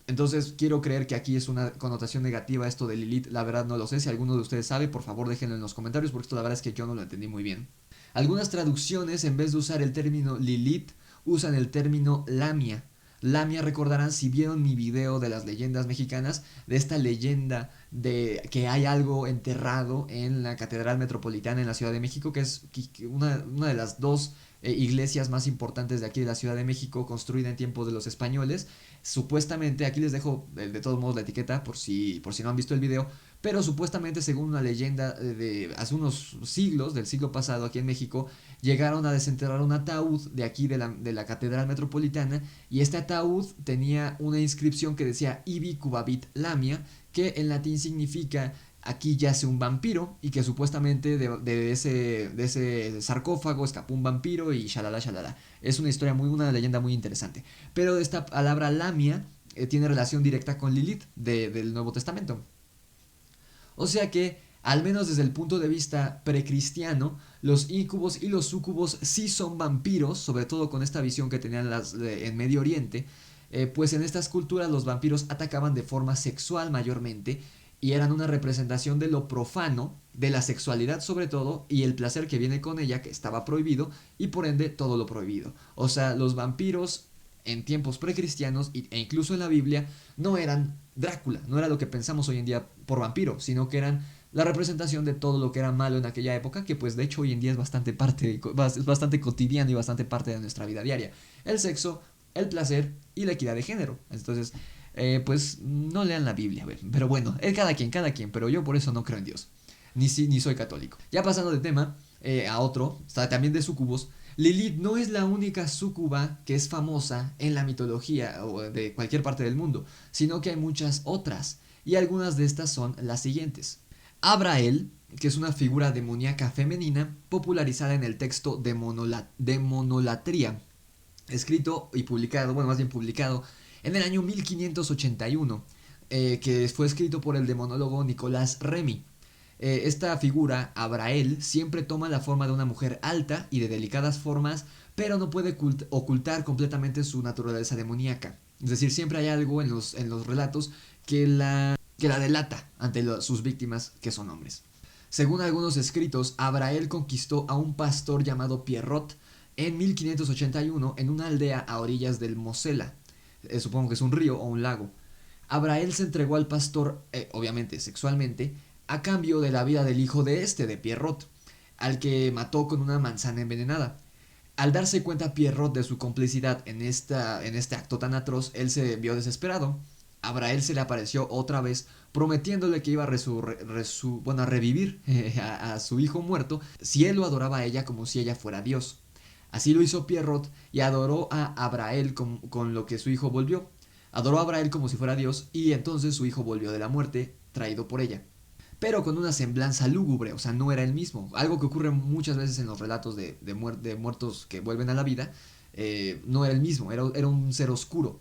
Entonces quiero creer que aquí es una connotación negativa esto de Lilith. La verdad no lo sé. Si alguno de ustedes sabe, por favor déjenlo en los comentarios, porque esto la verdad es que yo no lo entendí muy bien. Algunas traducciones, en vez de usar el término Lilith, usan el término Lamia. Lamia, recordarán si vieron mi video de las leyendas mexicanas, de esta leyenda de que hay algo enterrado en la Catedral Metropolitana en la Ciudad de México, que es una de las dos iglesias más importantes de aquí de la Ciudad de México, construida en tiempos de los españoles. Supuestamente, aquí les dejo de todos modos la etiqueta por si no han visto el video, pero supuestamente, según una leyenda de hace unos siglos, del siglo pasado aquí en México, llegaron a desenterrar un ataúd de aquí de la Catedral Metropolitana, y este ataúd tenía una inscripción que decía Ibi Cubabit Lamia, que en latín significa aquí yace un vampiro, y que supuestamente de ese sarcófago escapó un vampiro y shalala shalala. Es una leyenda muy interesante. Pero esta palabra Lamia tiene relación directa con Lilith del Nuevo Testamento. O sea que, al menos desde el punto de vista precristiano, los íncubos y los súcubos sí son vampiros, sobre todo con esta visión que tenían en Medio Oriente, pues en estas culturas los vampiros atacaban de forma sexual mayormente, y eran una representación de lo profano, de la sexualidad sobre todo, y el placer que viene con ella, que estaba prohibido, y por ende todo lo prohibido. O sea, los vampiros en tiempos precristianos e incluso en la Biblia no eran Drácula, no era lo que pensamos hoy en día por vampiro, sino que eran la representación de todo lo que era malo en aquella época, que pues de hecho hoy en día es es bastante cotidiano y bastante parte de nuestra vida diaria. El sexo, el placer y la equidad de género. Entonces, pues no lean la Biblia, pero bueno, cada quien, pero yo por eso no creo en Dios, ni soy católico. Ya pasando de tema a otro, también de sucubos, Lilith no es la única súcuba que es famosa en la mitología o de cualquier parte del mundo, sino que hay muchas otras, y algunas de estas son las siguientes. Abrael, que es una figura demoníaca femenina popularizada en el texto de Monolatría, escrito y publicado, bueno, más bien publicado en el año 1581, que fue escrito por el demonólogo Nicolás Remy. Esta figura, Abrael, siempre toma la forma de una mujer alta y de delicadas formas, pero no puede ocultar completamente su naturaleza demoníaca. Es decir, siempre hay algo en los relatos que la delata ante sus víctimas, que son hombres. Según algunos escritos, Abrael conquistó a un pastor llamado Pierrot en 1581 en una aldea a orillas del Mosela. Supongo que es un río o un lago. Abrael se entregó al pastor, obviamente sexualmente, a cambio de la vida del hijo de Pierrot, al que mató con una manzana envenenada. Al darse cuenta Pierrot de su complicidad en este acto tan atroz, él se vio desesperado. Abrael se le apareció otra vez, prometiéndole que iba a revivir a su hijo muerto si él lo adoraba a ella como si ella fuera Dios. Así lo hizo Pierrot y adoró a Abrael con lo que su hijo volvió. Adoró a Abrael como si fuera Dios y entonces su hijo volvió de la muerte, traído por ella. Pero con una semblanza lúgubre, o sea, no era el mismo. Algo que ocurre muchas veces en los relatos de muertos que vuelven a la vida, no era el mismo, era un ser oscuro.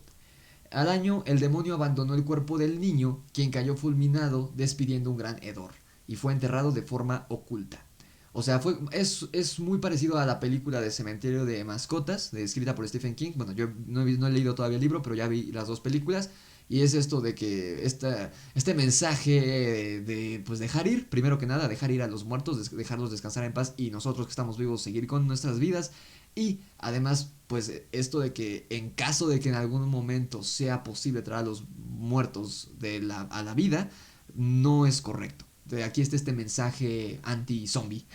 Al año, el demonio abandonó el cuerpo del niño, quien cayó fulminado, despidiendo un gran hedor, y fue enterrado de forma oculta. O sea, es muy parecido a la película de Cementerio de Mascotas, escrita por Stephen King. Bueno, yo no he leído todavía el libro, pero ya vi las dos películas. Y es esto de que este mensaje de pues dejar ir, primero que nada, dejar ir a los muertos, dejarlos descansar en paz y nosotros que estamos vivos seguir con nuestras vidas. Y además, pues esto de que en caso de que en algún momento sea posible traer a los muertos a la vida, no es correcto. Aquí está este mensaje anti-zombie.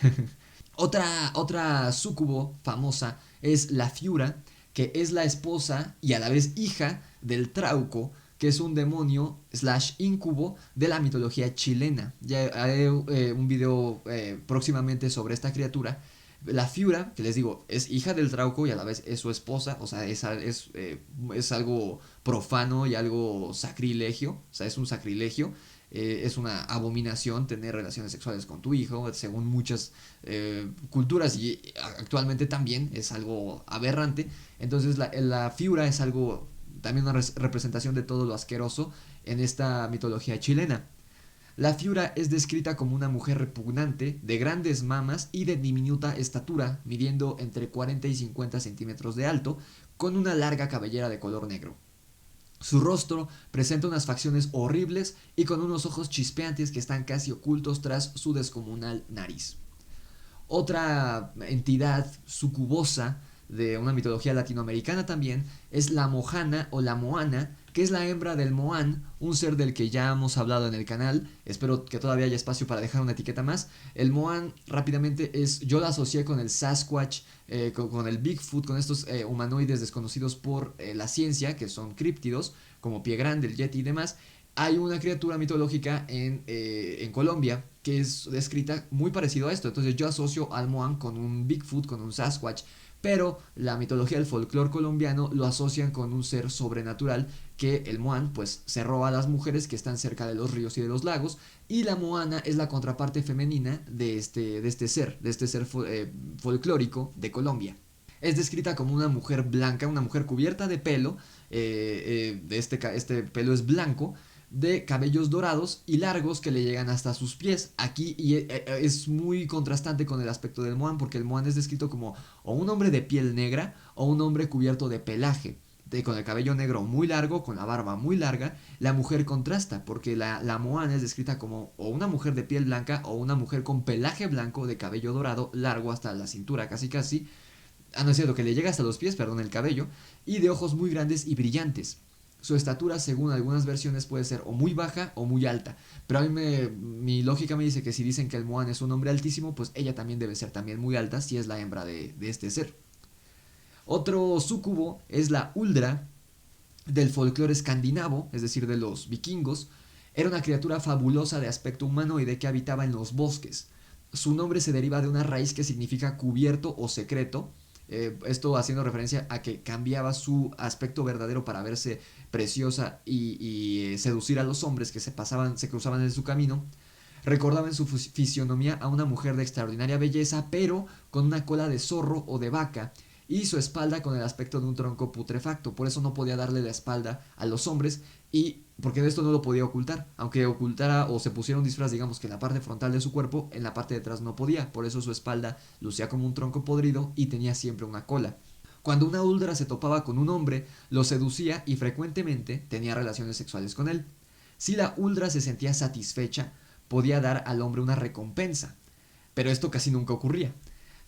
Otra súcubo famosa es la Fiura, que es la esposa y a la vez hija del Trauco, que es un demonio / incubo de la mitología chilena. Ya haré un video próximamente sobre esta criatura. La Fiura, que les digo, es hija del Trauco y a la vez es su esposa, o sea, es algo profano y algo sacrilegio, o sea, es un sacrilegio. Es una abominación tener relaciones sexuales con tu hijo, según muchas culturas y actualmente también es algo aberrante. Entonces la Fiura es algo, también una representación de todo lo asqueroso en esta mitología chilena. La Fiura es descrita como una mujer repugnante, de grandes mamas y de diminuta estatura, midiendo entre 40 y 50 centímetros de alto, con una larga cabellera de color negro. Su rostro presenta unas facciones horribles y con unos ojos chispeantes que están casi ocultos tras su descomunal nariz. Otra entidad sucubosa de una mitología latinoamericana también es la Mojana o la Moana, que es la hembra del Moan, un ser del que ya hemos hablado en el canal. Espero que todavía haya espacio para dejar una etiqueta más. El Moan rápidamente yo lo asocié con el Sasquatch, con el Bigfoot, con estos humanoides desconocidos por la ciencia, que son críptidos, como Pie Grande, el Yeti y demás. Hay una criatura mitológica en Colombia que es descrita muy parecido a esto. Entonces yo asocio al Moan con un Bigfoot, con un Sasquatch, pero la mitología del folclore colombiano lo asocian con un ser sobrenatural, que el Moan pues se roba a las mujeres que están cerca de los ríos y de los lagos, y la Moana es la contraparte femenina de este ser folclórico de Colombia. Es descrita como una mujer blanca, una mujer cubierta de pelo, este pelo es blanco, de cabellos dorados y largos que le llegan hasta sus pies. Aquí es muy contrastante con el aspecto del Moan, porque el Moan es descrito como o un hombre de piel negra o un hombre cubierto de pelaje, con el cabello negro muy largo, con la barba muy larga. La mujer contrasta, porque la Moan es descrita como o una mujer de piel blanca o una mujer con pelaje blanco de cabello dorado largo hasta la cintura casi casi, no es cierto, que le llega hasta los pies, perdón, el cabello, y de ojos muy grandes y brillantes. Su estatura, según algunas versiones, puede ser o muy baja o muy alta. Pero a mí mi lógica me dice que si dicen que el Moan es un hombre altísimo, pues ella también debe ser también muy alta si es la hembra de este ser. Otro súcubo es la Uldra del folclore escandinavo, es decir, de los vikingos. Era una criatura fabulosa de aspecto humanoide que habitaba en los bosques. Su nombre se deriva de una raíz que significa cubierto o secreto. Esto haciendo referencia a que cambiaba su aspecto verdadero para verse preciosa y seducir a los hombres que se cruzaban en su camino. Recordaba en su fisionomía a una mujer de extraordinaria belleza, pero con una cola de zorro o de vaca, y su espalda con el aspecto de un tronco putrefacto. Por eso no podía darle la espalda a los hombres, y porque de esto no lo podía ocultar. Aunque ocultara o se pusiera un disfraz, digamos que en la parte frontal de su cuerpo, en la parte de atrás no podía. Por eso su espalda lucía como un tronco podrido y tenía siempre una cola. Cuando una Uldra se topaba con un hombre, lo seducía y frecuentemente tenía relaciones sexuales con él. Si la Uldra se sentía satisfecha, podía dar al hombre una recompensa, pero esto casi nunca ocurría.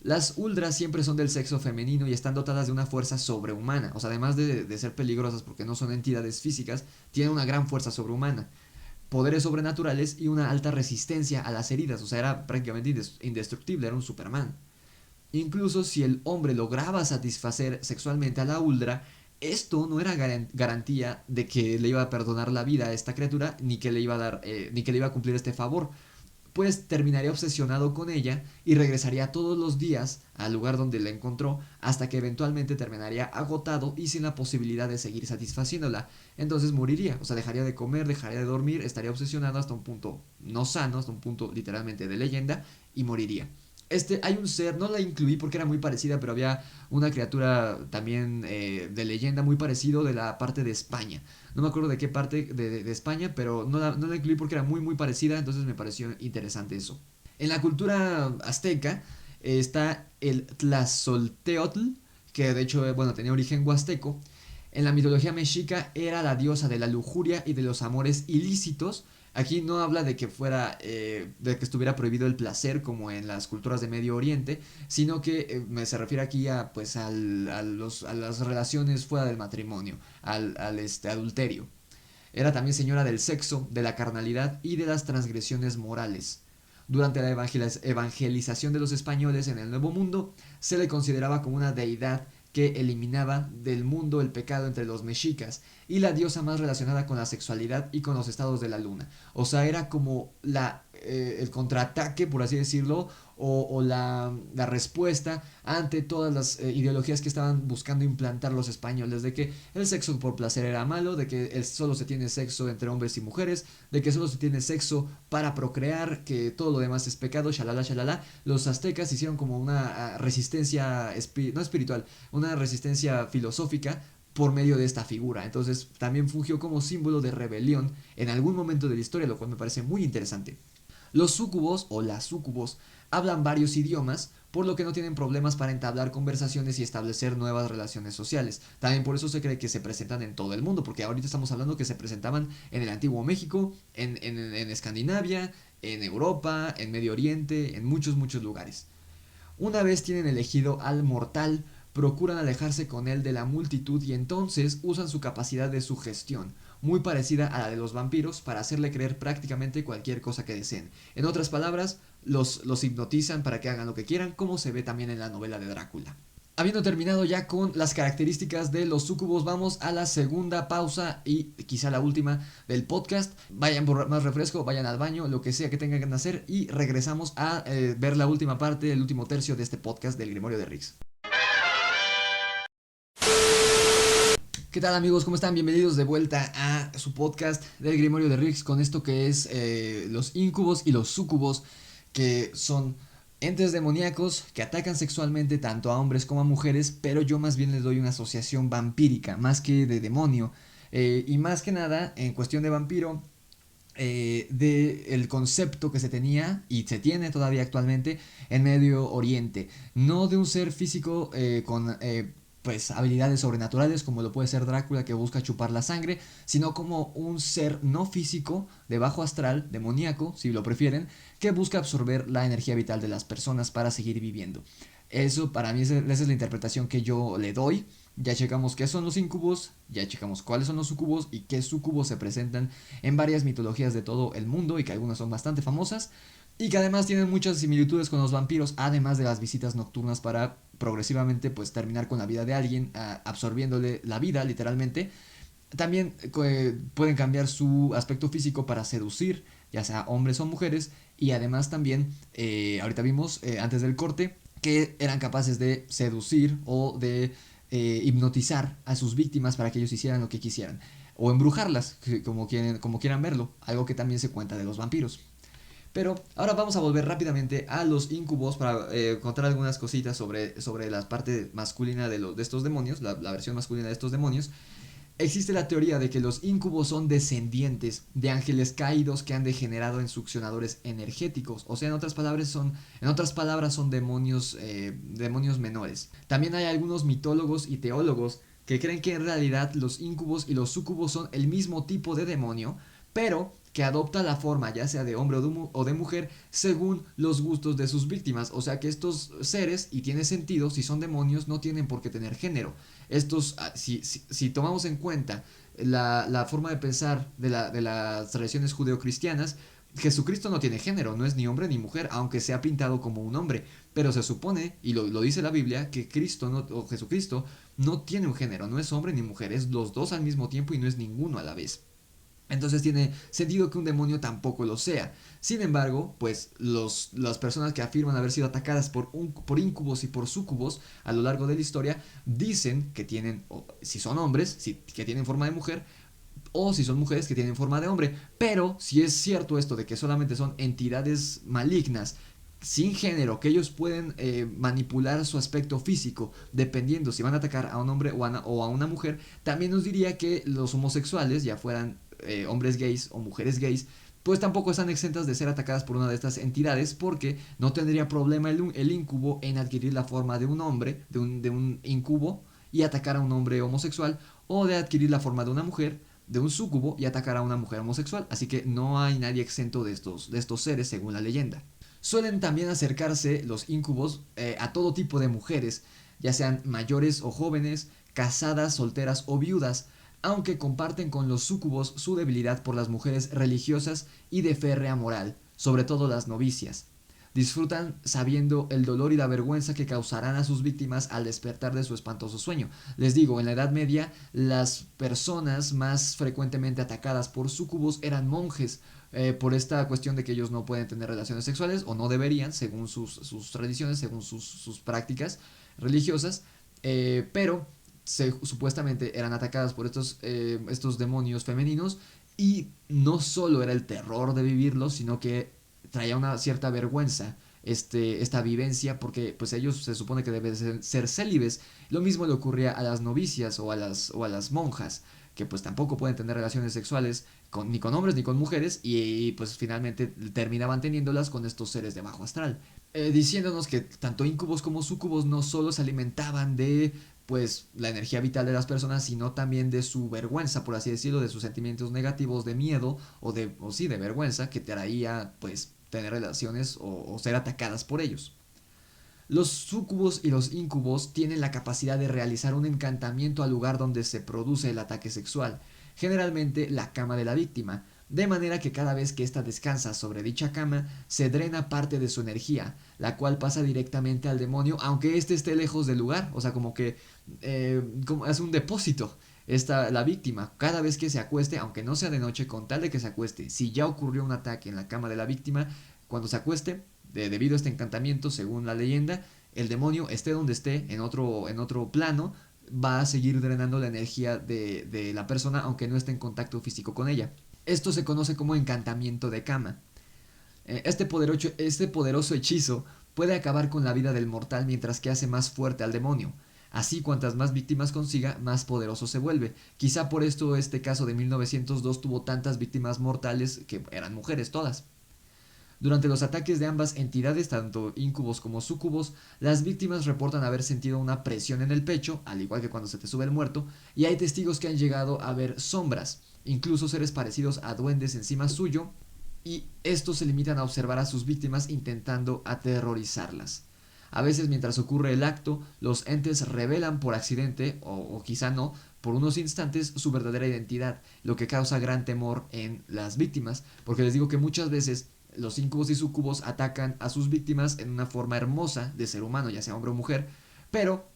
Las Uldras siempre son del sexo femenino y están dotadas de una fuerza sobrehumana. O sea, además de ser peligrosas porque no son entidades físicas, tienen una gran fuerza sobrehumana, poderes sobrenaturales y una alta resistencia a las heridas. O sea, era prácticamente indestructible, era un Superman. Incluso si el hombre lograba satisfacer sexualmente a la Uldra, esto no era garantía de que le iba a perdonar la vida a esta criatura, ni que le iba a dar, ni que le iba a cumplir este favor, pues terminaría obsesionado con ella y regresaría todos los días al lugar donde la encontró hasta que eventualmente terminaría agotado y sin la posibilidad de seguir satisfaciéndola. Entonces moriría, o sea, dejaría de comer, dejaría de dormir, estaría obsesionado hasta un punto no sano, hasta un punto literalmente de leyenda, y moriría. Hay un ser, no la incluí porque era muy parecida, pero había una criatura también de leyenda muy parecido de la parte de España. No me acuerdo de qué parte de España, pero no la incluí porque era muy muy parecida, entonces me pareció interesante eso. En la cultura azteca está el Tlazolteotl, que de hecho, bueno, tenía origen huasteco. En la mitología mexica era la diosa de la lujuria y de los amores ilícitos. Aquí no habla de que fuera, de que estuviera prohibido el placer como en las culturas de Medio Oriente, sino que se refiere aquí a, pues, a las relaciones fuera del matrimonio, al adulterio. Era también señora del sexo, de la carnalidad y de las transgresiones morales. Durante la evangelización de los españoles en el Nuevo Mundo, se le consideraba como una deidad que eliminaba del mundo el pecado entre los mexicas, y la diosa más relacionada con la sexualidad y con los estados de la luna. O sea, era como el contraataque, por así decirlo, o la respuesta ante todas las ideologías que estaban buscando implantar los españoles, de que el sexo por placer era malo, de que solo se tiene sexo entre hombres y mujeres, de que solo se tiene sexo para procrear, que todo lo demás es pecado, shalala, shalala. Los aztecas hicieron como una resistencia, no espiritual, una resistencia filosófica por medio de esta figura. Entonces también fungió como símbolo de rebelión en algún momento de la historia, lo cual me parece muy interesante. Los súcubos o las súcubos hablan varios idiomas, por lo que no tienen problemas para entablar conversaciones y establecer nuevas relaciones sociales. También por eso se cree que se presentan en todo el mundo, porque ahorita estamos hablando que se presentaban en el antiguo México, en Escandinavia, en Europa, en Medio Oriente, en muchos, muchos lugares. Una vez tienen elegido al mortal, procuran alejarse con él de la multitud y entonces usan su capacidad de sugestión, muy parecida a la de los vampiros, para hacerle creer prácticamente cualquier cosa que deseen. En otras palabras, los hipnotizan para que hagan lo que quieran, como se ve también en la novela de Drácula. Habiendo terminado ya con las características de los súcubos, vamos a la segunda pausa y quizá la última del podcast. Vayan por más refresco, vayan al baño, lo que sea que tengan que hacer, y regresamos a ver la última parte, el último tercio de este podcast del Grimorio de Riggs. ¿Qué tal, amigos? ¿Cómo están? Bienvenidos de vuelta a su podcast del Grimorio de Riggs, con esto que es los incubos y los súcubos, que son entes demoníacos que atacan sexualmente tanto a hombres como a mujeres, pero yo más bien les doy una asociación vampírica, más que de demonio. Y más que nada, en cuestión de vampiro, del concepto que se tenía y se tiene todavía actualmente en Medio Oriente. No de un ser físico con pues habilidades sobrenaturales como lo puede ser Drácula, que busca chupar la sangre, sino como un ser no físico, de bajo astral, demoníaco, si lo prefieren, que busca absorber la energía vital de las personas para seguir viviendo. Eso para mí esa es la interpretación que yo le doy. Ya checamos qué son los incubos, ya checamos cuáles son los sucubos y qué sucubos se presentan en varias mitologías de todo el mundo y que algunas son bastante famosas y que además tienen muchas similitudes con los vampiros, además de las visitas nocturnas para progresivamente pues terminar con la vida de alguien, absorbiéndole la vida literalmente. También pueden cambiar su aspecto físico para seducir, ya sea hombres o mujeres, y además también, ahorita vimos antes del corte, que eran capaces de seducir o de hipnotizar a sus víctimas para que ellos hicieran lo que quisieran, o embrujarlas, como quieran verlo, algo que también se cuenta de los vampiros. Pero ahora vamos a volver rápidamente a los incubos para contar algunas cositas sobre la parte masculina de estos demonios, la versión masculina de estos demonios. Existe la teoría de que los incubos son descendientes de ángeles caídos que han degenerado en succionadores energéticos, o sea, en otras palabras son demonios, demonios menores. También hay algunos mitólogos y teólogos que creen que en realidad los incubos y los sucubos son el mismo tipo de demonio, pero que adopta la forma ya sea de hombre o de mujer según los gustos de sus víctimas. O sea que estos seres, y tiene sentido, si son demonios no tienen por qué tener género. Si tomamos en cuenta la forma de pensar de las tradiciones judeocristianas, Jesucristo no tiene género, no es ni hombre ni mujer, aunque sea pintado como un hombre. Pero se supone, y lo dice la Biblia, que o Jesucristo no tiene un género, no es hombre ni mujer, es los dos al mismo tiempo y no es ninguno a la vez. Entonces tiene sentido que un demonio tampoco lo sea. Sin embargo, pues las personas que afirman haber sido atacadas por incubos y por sucubos a lo largo de la historia dicen que tienen, si son hombres, que tienen forma de mujer, o si son mujeres que tienen forma de hombre. Pero si es cierto esto de que solamente son entidades malignas sin género, que ellos pueden manipular su aspecto físico dependiendo si van a atacar a un hombre o a una mujer, también nos diría que los homosexuales, ya fueran hombres gays o mujeres gays, pues tampoco están exentas de ser atacadas por una de estas entidades, porque no tendría problema el incubo en adquirir la forma de un hombre, de un incubo, y atacar a un hombre homosexual, o de adquirir la forma de una mujer, de un súcubo, y atacar a una mujer homosexual. Así que no hay nadie exento de estos seres según la leyenda. Suelen también acercarse los incubos a todo tipo de mujeres, ya sean mayores o jóvenes, casadas, solteras o viudas, aunque comparten con los súcubos su debilidad por las mujeres religiosas y de férrea moral, sobre todo las novicias. Disfrutan sabiendo el dolor y la vergüenza que causarán a sus víctimas al despertar de su espantoso sueño. Les digo, en la Edad Media, las personas más frecuentemente atacadas por súcubos eran monjes, por esta cuestión de que ellos no pueden tener relaciones sexuales, o no deberían, según sus tradiciones, según sus prácticas religiosas, pero supuestamente eran atacadas por estos demonios femeninos, y no solo era el terror de vivirlo, sino que traía una cierta vergüenza esta vivencia, porque pues ellos se supone que deben ser célibes. Lo mismo le ocurría a las novicias o a las monjas, que pues tampoco pueden tener relaciones sexuales ni con hombres ni con mujeres, y pues finalmente terminaban teniéndolas con estos seres de bajo astral, diciéndonos que tanto incubos como sucubos no solo se alimentaban de pues la energía vital de las personas, sino también de su vergüenza, por así decirlo, de sus sentimientos negativos, de miedo o sí, de vergüenza que traía pues tener relaciones o ser atacadas por ellos. Los súcubos y los incubos tienen la capacidad de realizar un encantamiento al lugar donde se produce el ataque sexual, generalmente la cama de la víctima, de manera que cada vez que ésta descansa sobre dicha cama, se drena parte de su energía, la cual pasa directamente al demonio, aunque éste esté lejos del lugar. O sea, como que como es un depósito la víctima. Cada vez que se acueste, aunque no sea de noche, con tal de que se acueste, si ya ocurrió un ataque en la cama de la víctima, cuando se acueste, debido a este encantamiento, según la leyenda, el demonio, esté donde esté, en otro plano, va a seguir drenando la energía de la persona, aunque no esté en contacto físico con ella. Esto se conoce como encantamiento de cama. Este poderoso hechizo puede acabar con la vida del mortal, mientras que hace más fuerte al demonio. Así, cuantas más víctimas consiga, más poderoso se vuelve. Quizá por esto este caso de 1902 tuvo tantas víctimas mortales, que eran mujeres todas. Durante los ataques de ambas entidades, tanto incubos como súcubos, las víctimas reportan haber sentido una presión en el pecho, al igual que cuando se te sube el muerto, y hay testigos que han llegado a ver sombras, incluso seres parecidos a duendes encima suyo, y estos se limitan a observar a sus víctimas intentando aterrorizarlas. A veces mientras ocurre el acto, los entes revelan por accidente, o quizá no, por unos instantes su verdadera identidad, lo que causa gran temor en las víctimas, porque les digo que muchas veces los incubos y sucubos atacan a sus víctimas en una forma hermosa de ser humano, ya sea hombre o mujer, pero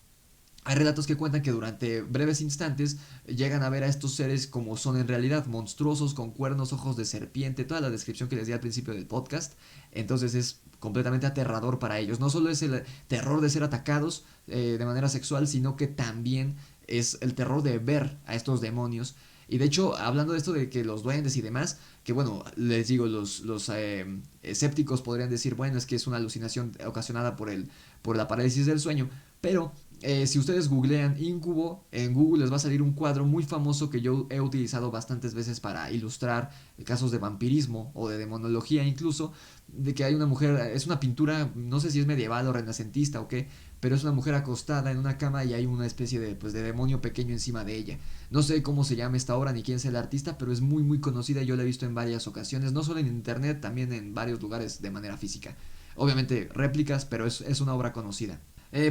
hay relatos que cuentan que durante breves instantes llegan a ver a estos seres como son en realidad, monstruosos, con cuernos, ojos de serpiente, toda la descripción que les di al principio del podcast. Entonces es completamente aterrador para ellos. No solo es el terror de ser atacados de manera sexual, sino que también es el terror de ver a estos demonios. Y de hecho, hablando de esto de que los duendes y demás, que bueno, les digo, los escépticos podrían decir, bueno, es que es una alucinación ocasionada por la parálisis del sueño, pero si ustedes googlean incubo, en Google les va a salir un cuadro muy famoso que yo he utilizado bastantes veces para ilustrar casos de vampirismo o de demonología incluso, de que hay una mujer, es una pintura, no sé si es medieval o renacentista o qué, pero es una mujer acostada en una cama y hay una especie de, pues, de demonio pequeño encima de ella. No sé cómo se llama esta obra ni quién es el artista, pero es muy muy conocida, yo la he visto en varias ocasiones, no solo en internet, también en varios lugares de manera física. Obviamente réplicas, pero es una obra conocida.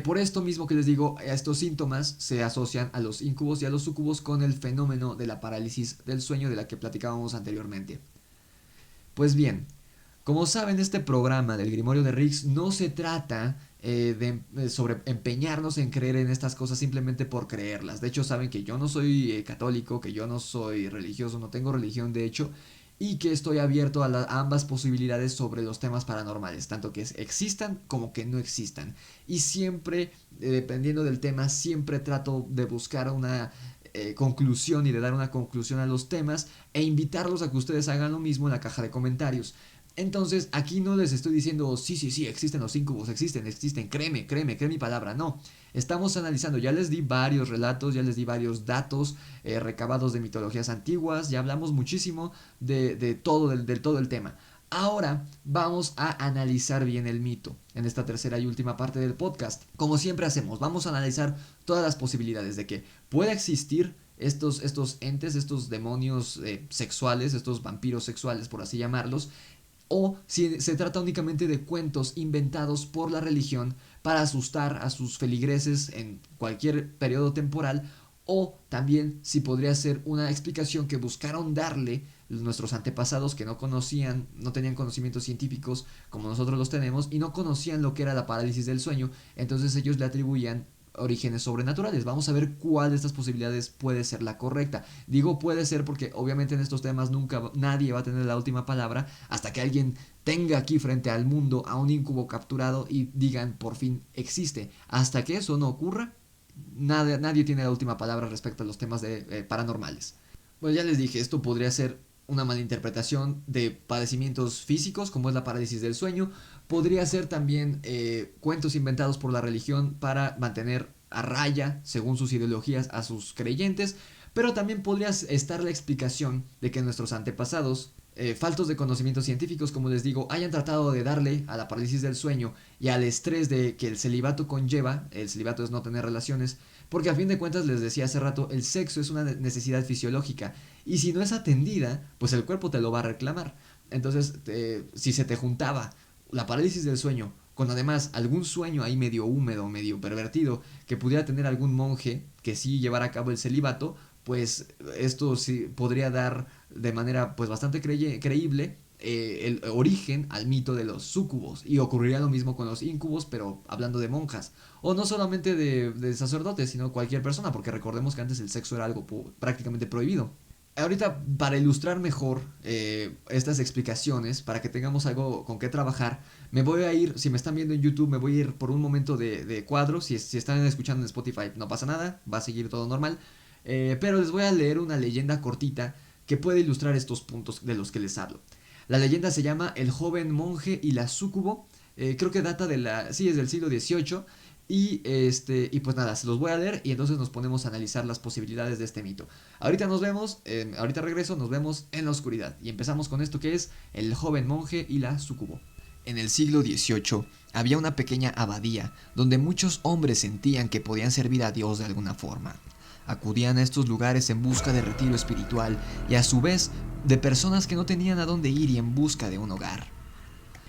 Por esto mismo que les digo, estos síntomas se asocian a los incubos y a los sucubos con el fenómeno de la parálisis del sueño de la que platicábamos anteriormente. Pues bien, como saben, este programa del Grimorio de Riggs no se trata sobre empeñarnos en creer en estas cosas simplemente por creerlas. De hecho, saben que yo no soy católico, que yo no soy religioso, no tengo religión de hecho, y que estoy abierto a ambas posibilidades sobre los temas paranormales, tanto que existan como que no existan. Y siempre, dependiendo del tema, siempre trato de buscar una conclusión y de dar una conclusión a los temas e invitarlos a que ustedes hagan lo mismo en la caja de comentarios. Entonces, aquí no les estoy diciendo, sí, existen los incubos, existen, créeme mi palabra, no. Estamos analizando, ya les di varios relatos, ya les di varios datos recabados de mitologías antiguas, ya hablamos muchísimo de todo, del todo el tema. Ahora vamos a analizar bien el mito en esta tercera y última parte del podcast. Como siempre hacemos, vamos a analizar todas las posibilidades de que pueda existir estos entes, estos demonios sexuales, estos vampiros sexuales por así llamarlos, o si se trata únicamente de cuentos inventados por la religión para asustar a sus feligreses en cualquier periodo temporal, o también si podría ser una explicación que buscaron darle nuestros antepasados que no conocían, no tenían conocimientos científicos como nosotros los tenemos y no conocían lo que era la parálisis del sueño, entonces ellos le atribuían orígenes sobrenaturales. Vamos a ver cuál de estas posibilidades puede ser la correcta. Digo puede ser porque obviamente en estos temas nunca nadie va a tener la última palabra hasta que alguien tenga aquí frente al mundo a un incubo capturado y digan por fin existe. Hasta que eso no ocurra, nadie tiene la última palabra respecto a los temas paranormales. Pues ya les dije, esto podría ser una malinterpretación de padecimientos físicos como es la parálisis del sueño. Podría ser también cuentos inventados por la religión para mantener a raya, según sus ideologías, a sus creyentes. Pero también podría estar la explicación de que nuestros antepasados, faltos de conocimientos científicos, como les digo, hayan tratado de darle a la parálisis del sueño y al estrés de que el celibato conlleva. El celibato es no tener relaciones, porque a fin de cuentas les decía hace rato, el sexo es una necesidad fisiológica y si no es atendida, pues el cuerpo te lo va a reclamar. Entonces, si se te juntaba la parálisis del sueño con además algún sueño ahí medio húmedo, medio pervertido, que pudiera tener algún monje que sí llevara a cabo el celibato, pues esto sí podría dar de manera pues bastante creíble el origen al mito de los súcubos. Y ocurriría lo mismo con los íncubos, pero hablando de monjas. O no solamente de sacerdotes, sino cualquier persona, porque recordemos que antes el sexo era algo prácticamente prohibido. Ahorita, para ilustrar mejor estas explicaciones, para que tengamos algo con qué trabajar, me voy a ir, si me están viendo en YouTube, me voy a ir por un momento de cuadro. Si están escuchando en Spotify, no pasa nada, va a seguir todo normal. Pero les voy a leer una leyenda cortita que puede ilustrar estos puntos de los que les hablo. La leyenda se llama El joven monje y la súcubo. Creo que data es del siglo XVIII. Y pues nada, se los voy a leer y entonces nos ponemos a analizar las posibilidades de este mito. Ahorita nos vemos, ahorita regreso, nos vemos en la oscuridad. Y empezamos con esto que es El joven monje y la súcubo. En el siglo XVIII había una pequeña abadía donde muchos hombres sentían que podían servir a Dios de alguna forma. Acudían a estos lugares en busca de retiro espiritual y a su vez de personas que no tenían a dónde ir y en busca de un hogar.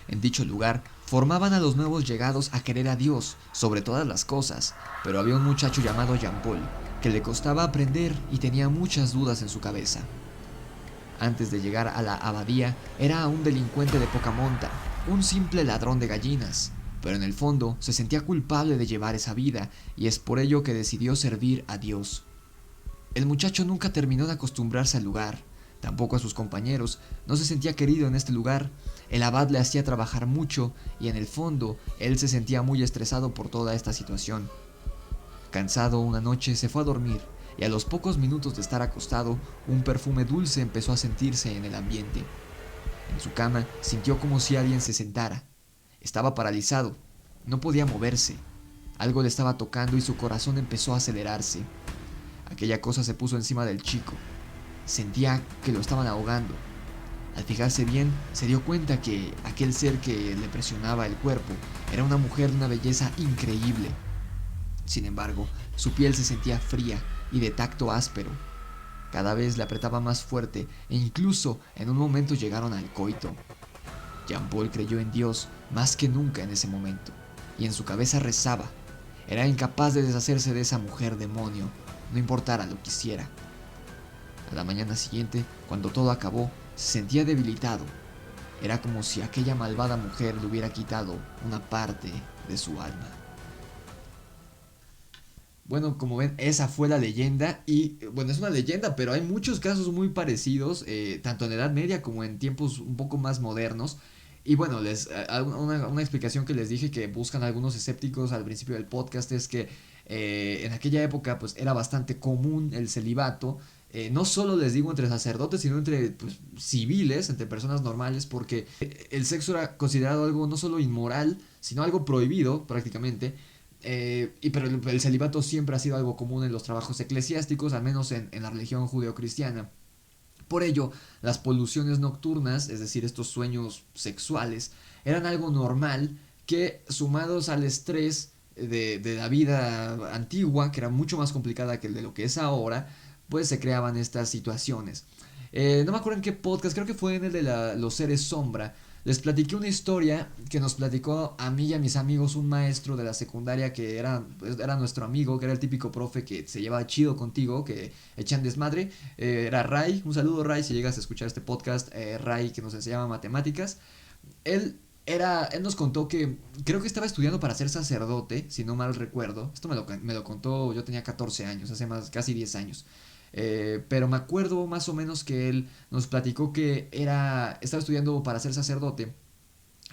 En dicho lugar formaban a los nuevos llegados a querer a Dios sobre todas las cosas, pero había un muchacho llamado Jean-Paul que le costaba aprender y tenía muchas dudas en su cabeza. Antes de llegar a la abadía, era un delincuente de poca monta, un simple ladrón de gallinas, pero en el fondo se sentía culpable de llevar esa vida y es por ello que decidió servir a Dios. El muchacho nunca terminó de acostumbrarse al lugar, tampoco a sus compañeros, no se sentía querido en este lugar, el abad le hacía trabajar mucho y en el fondo él se sentía muy estresado por toda esta situación. Cansado una noche se fue a dormir y a los pocos minutos de estar acostado, un perfume dulce empezó a sentirse en el ambiente. En su cama sintió como si alguien se sentara. Estaba paralizado, no podía moverse. Algo le estaba tocando y su corazón empezó a acelerarse. Aquella cosa se puso encima del chico. Sentía que lo estaban ahogando. Al fijarse bien, se dio cuenta que aquel ser que le presionaba el cuerpo era una mujer de una belleza increíble. Sin embargo, su piel se sentía fría y de tacto áspero. Cada vez le apretaba más fuerte e incluso en un momento llegaron al coito. Jean-Paul creyó en Dios más que nunca en ese momento y en su cabeza rezaba. Era incapaz de deshacerse de esa mujer demonio, no importara lo que hiciera. A la mañana siguiente, cuando todo acabó, se sentía debilitado. Era como si aquella malvada mujer le hubiera quitado una parte de su alma. Bueno, como ven, esa fue la leyenda y, bueno, es una leyenda, pero hay muchos casos muy parecidos, tanto en la Edad Media como en tiempos un poco más modernos. Y bueno, una explicación que les dije que buscan algunos escépticos al principio del podcast es que en aquella época pues era bastante común el celibato, no solo les digo entre sacerdotes, sino entre pues, civiles, entre personas normales, porque el sexo era considerado algo no solo inmoral, sino algo prohibido prácticamente. Pero el celibato siempre ha sido algo común en los trabajos eclesiásticos, al menos en la religión judeocristiana. Por ello, las poluciones nocturnas, es decir, estos sueños sexuales, eran algo normal que, sumados al estrés de la vida antigua, que era mucho más complicada que el de lo que es ahora, pues se creaban estas situaciones. No me acuerdo en qué podcast, creo que fue en el de los seres sombra. Les platiqué una historia que nos platicó a mí y a mis amigos un maestro de la secundaria que era nuestro amigo, que era el típico profe que se lleva chido contigo, que echan desmadre. Era Ray, un saludo Ray si llegas a escuchar este podcast, Ray que nos enseñaba matemáticas. Él nos contó que creo que estaba estudiando para ser sacerdote, si no mal recuerdo. Esto me lo contó, yo tenía 14 años, hace casi 10 años. Pero me acuerdo más o menos que él nos platicó que estaba estudiando para ser sacerdote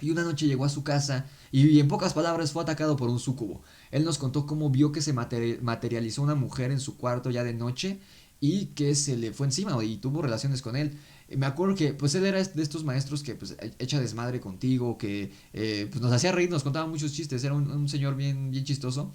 y una noche llegó a su casa y en pocas palabras fue atacado por un súcubo. Él nos contó cómo vio que se materializó una mujer en su cuarto ya de noche y que se le fue encima y tuvo relaciones con él. Me acuerdo que pues él era de estos maestros que pues echa desmadre contigo, que pues nos hacía reír, nos contaba muchos chistes, era un señor bien, bien chistoso.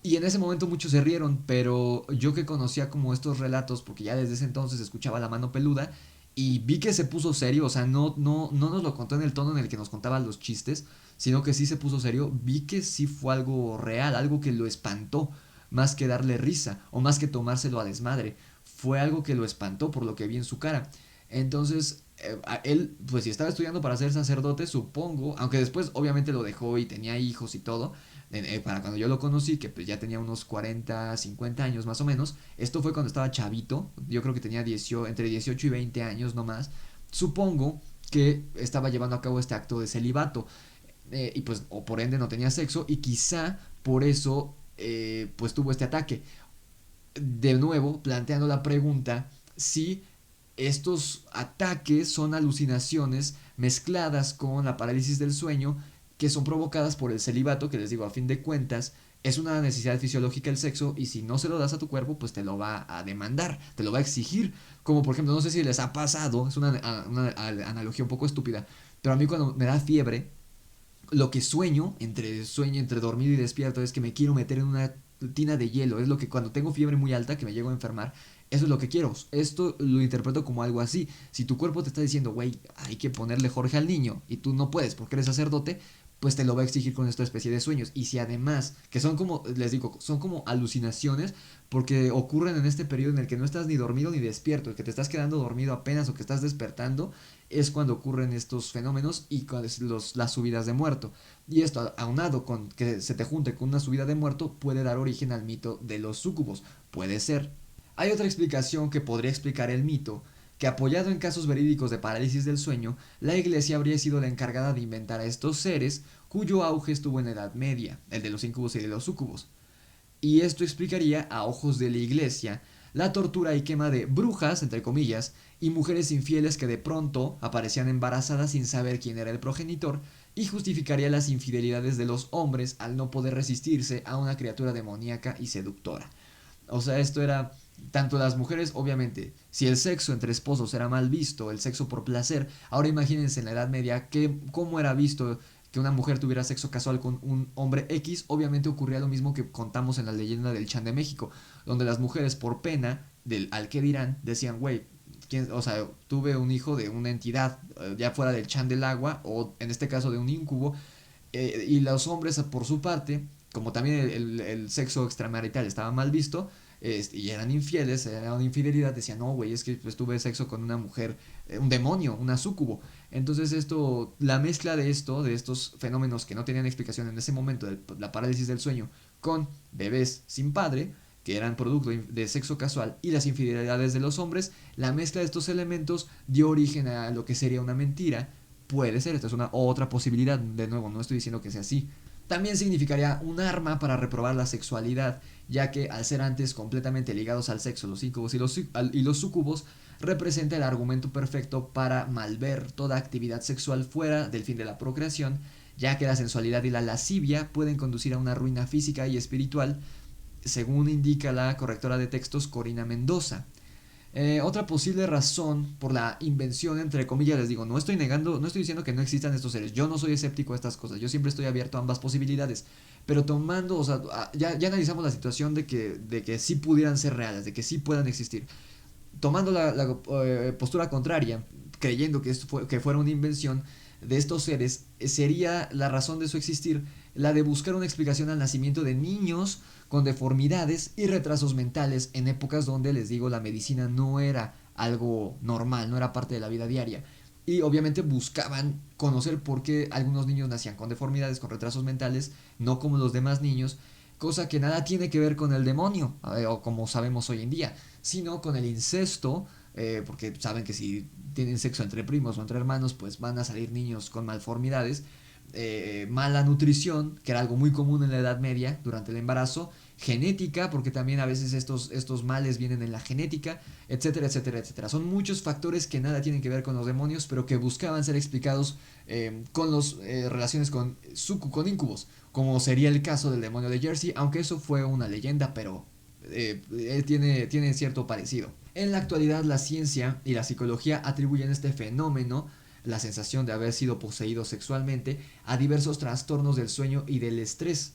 Y en ese momento muchos se rieron, pero yo que conocía como estos relatos, porque ya desde ese entonces escuchaba La Mano Peluda, y vi que se puso serio, o sea, no nos lo contó en el tono en el que nos contaban los chistes, sino que sí se puso serio, vi que sí fue algo real, algo que lo espantó, más que darle risa, o más que tomárselo a desmadre, fue algo que lo espantó por lo que vi en su cara. Entonces, a él, pues si estaba estudiando para ser sacerdote, supongo, aunque después obviamente lo dejó y tenía hijos y todo, para cuando yo lo conocí, que pues ya tenía unos 40 50 años más o menos, esto fue cuando estaba chavito, yo creo que tenía entre 18 y 20 años no más, supongo que estaba llevando a cabo este acto de celibato, y pues o por ende no tenía sexo y quizá por eso pues tuvo este ataque. De nuevo, planteando la pregunta si estos ataques son alucinaciones mezcladas con la parálisis del sueño que son provocadas por el celibato, que les digo, a fin de cuentas, es una necesidad fisiológica el sexo y si no se lo das a tu cuerpo, pues te lo va a demandar, te lo va a exigir. Como por ejemplo, no sé si les ha pasado, es una analogía un poco estúpida, pero a mí cuando me da fiebre, lo que sueño entre dormir y despierto es que me quiero meter en una tina de hielo. Es lo que cuando tengo fiebre muy alta, que me llego a enfermar, eso es lo que quiero. Esto lo interpreto como algo así. Si tu cuerpo te está diciendo, güey, hay que ponerle Jorge al niño y tú no puedes porque eres sacerdote, pues te lo va a exigir con esta especie de sueños. Y si además, que son como, les digo, son como alucinaciones, porque ocurren en este periodo en el que no estás ni dormido ni despierto, el que te estás quedando dormido apenas o que estás despertando, es cuando ocurren estos fenómenos y con las subidas de muerto. Y esto, aunado con que se te junte con una subida de muerto, puede dar origen al mito de los súcubos. Puede ser. Hay otra explicación que podría explicar el mito, que apoyado en casos verídicos de parálisis del sueño, la iglesia habría sido la encargada de inventar a estos seres cuyo auge estuvo en la Edad Media, el de los incubos y de los súcubos. Y esto explicaría, a ojos de la iglesia, la tortura y quema de brujas, entre comillas, y mujeres infieles que de pronto aparecían embarazadas sin saber quién era el progenitor, y justificaría las infidelidades de los hombres al no poder resistirse a una criatura demoníaca y seductora. O sea, esto era tanto las mujeres, obviamente, si el sexo entre esposos era mal visto, el sexo por placer, ahora imagínense en la Edad Media cómo era visto que una mujer tuviera sexo casual con un hombre X. Obviamente ocurría lo mismo que contamos en la leyenda del Chan de México, donde las mujeres por pena del al que dirán decían, güey, o sea, tuve un hijo de una entidad, ya fuera del Chan del agua o en este caso de un incubo, y los hombres por su parte, como también el sexo extramarital estaba mal visto, y eran infieles, era una infidelidad, decían, no, güey, es que pues, tuve sexo con una mujer, un demonio, una súcubo. Entonces esto, la mezcla de esto, de estos fenómenos que no tenían explicación en ese momento, de la parálisis del sueño, con bebés sin padre, que eran producto de sexo casual, y las infidelidades de los hombres, la mezcla de estos elementos dio origen a lo que sería una mentira. Puede ser, esta es una otra posibilidad, de nuevo, no estoy diciendo que sea así. También significaría un arma para reprobar la sexualidad, ya que al ser antes completamente ligados al sexo, los incubos y los sucubos, representa el argumento perfecto para malver toda actividad sexual fuera del fin de la procreación, ya que la sensualidad y la lascivia pueden conducir a una ruina física y espiritual, según indica la correctora de textos Corina Mendoza. Otra posible razón por la invención, entre comillas, les digo, no estoy negando, no estoy diciendo que no existan estos seres, yo no soy escéptico a estas cosas, yo siempre estoy abierto a ambas posibilidades, pero tomando, o sea, ya analizamos la situación de que sí pudieran ser reales, de que sí puedan existir. Tomando la postura contraria, creyendo que que fuera una invención de estos seres, sería la razón de su existir la de buscar una explicación al nacimiento de niños con deformidades y retrasos mentales en épocas donde, les digo, la medicina no era algo normal, no era parte de la vida diaria. Y obviamente buscaban conocer por qué algunos niños nacían con deformidades, con retrasos mentales, no como los demás niños, cosa que nada tiene que ver con el demonio, o como sabemos hoy en día, sino con el incesto, porque saben que si tienen sexo entre primos o entre hermanos, pues van a salir niños con malformidades, mala nutrición, que era algo muy común en la Edad Media durante el embarazo, genética, porque también a veces estos males vienen en la genética, etcétera, etcétera, etcétera. Son muchos factores que nada tienen que ver con los demonios, pero que buscaban ser explicados con las relaciones con incubos, como sería el caso del demonio de Jersey, aunque eso fue una leyenda, pero tiene cierto parecido. En la actualidad, la ciencia y la psicología atribuyen este fenómeno, la sensación de haber sido poseído sexualmente, a diversos trastornos del sueño y del estrés.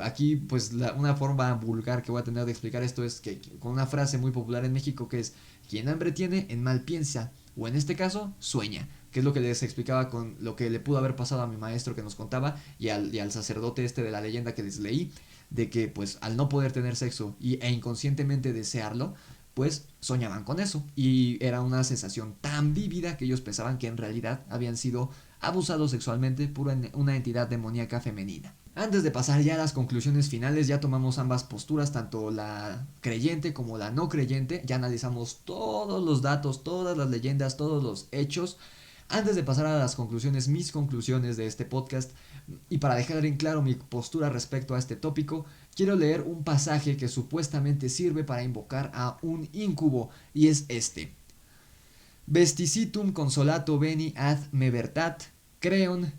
Aquí, pues, una forma vulgar que voy a tener de explicar esto es que con una frase muy popular en México que es: quien hambre tiene, en mal piensa, o en este caso, sueña, que es lo que les explicaba con lo que le pudo haber pasado a mi maestro que nos contaba y al sacerdote este de la leyenda que les leí, de que, pues, al no poder tener sexo e inconscientemente desearlo, pues soñaban con eso, y era una sensación tan vívida que ellos pensaban que en realidad habían sido abusados sexualmente por una entidad demoníaca femenina. Antes de pasar ya a las conclusiones finales, ya tomamos ambas posturas, tanto la creyente como la no creyente, ya analizamos todos los datos, todas las leyendas, todos los hechos. Antes de pasar a las conclusiones, mis conclusiones de este podcast, y para dejar en claro mi postura respecto a este tópico, quiero leer un pasaje que supuestamente sirve para invocar a un incubo, y es este: Vesticitum consolato veni ad me vertat, creon,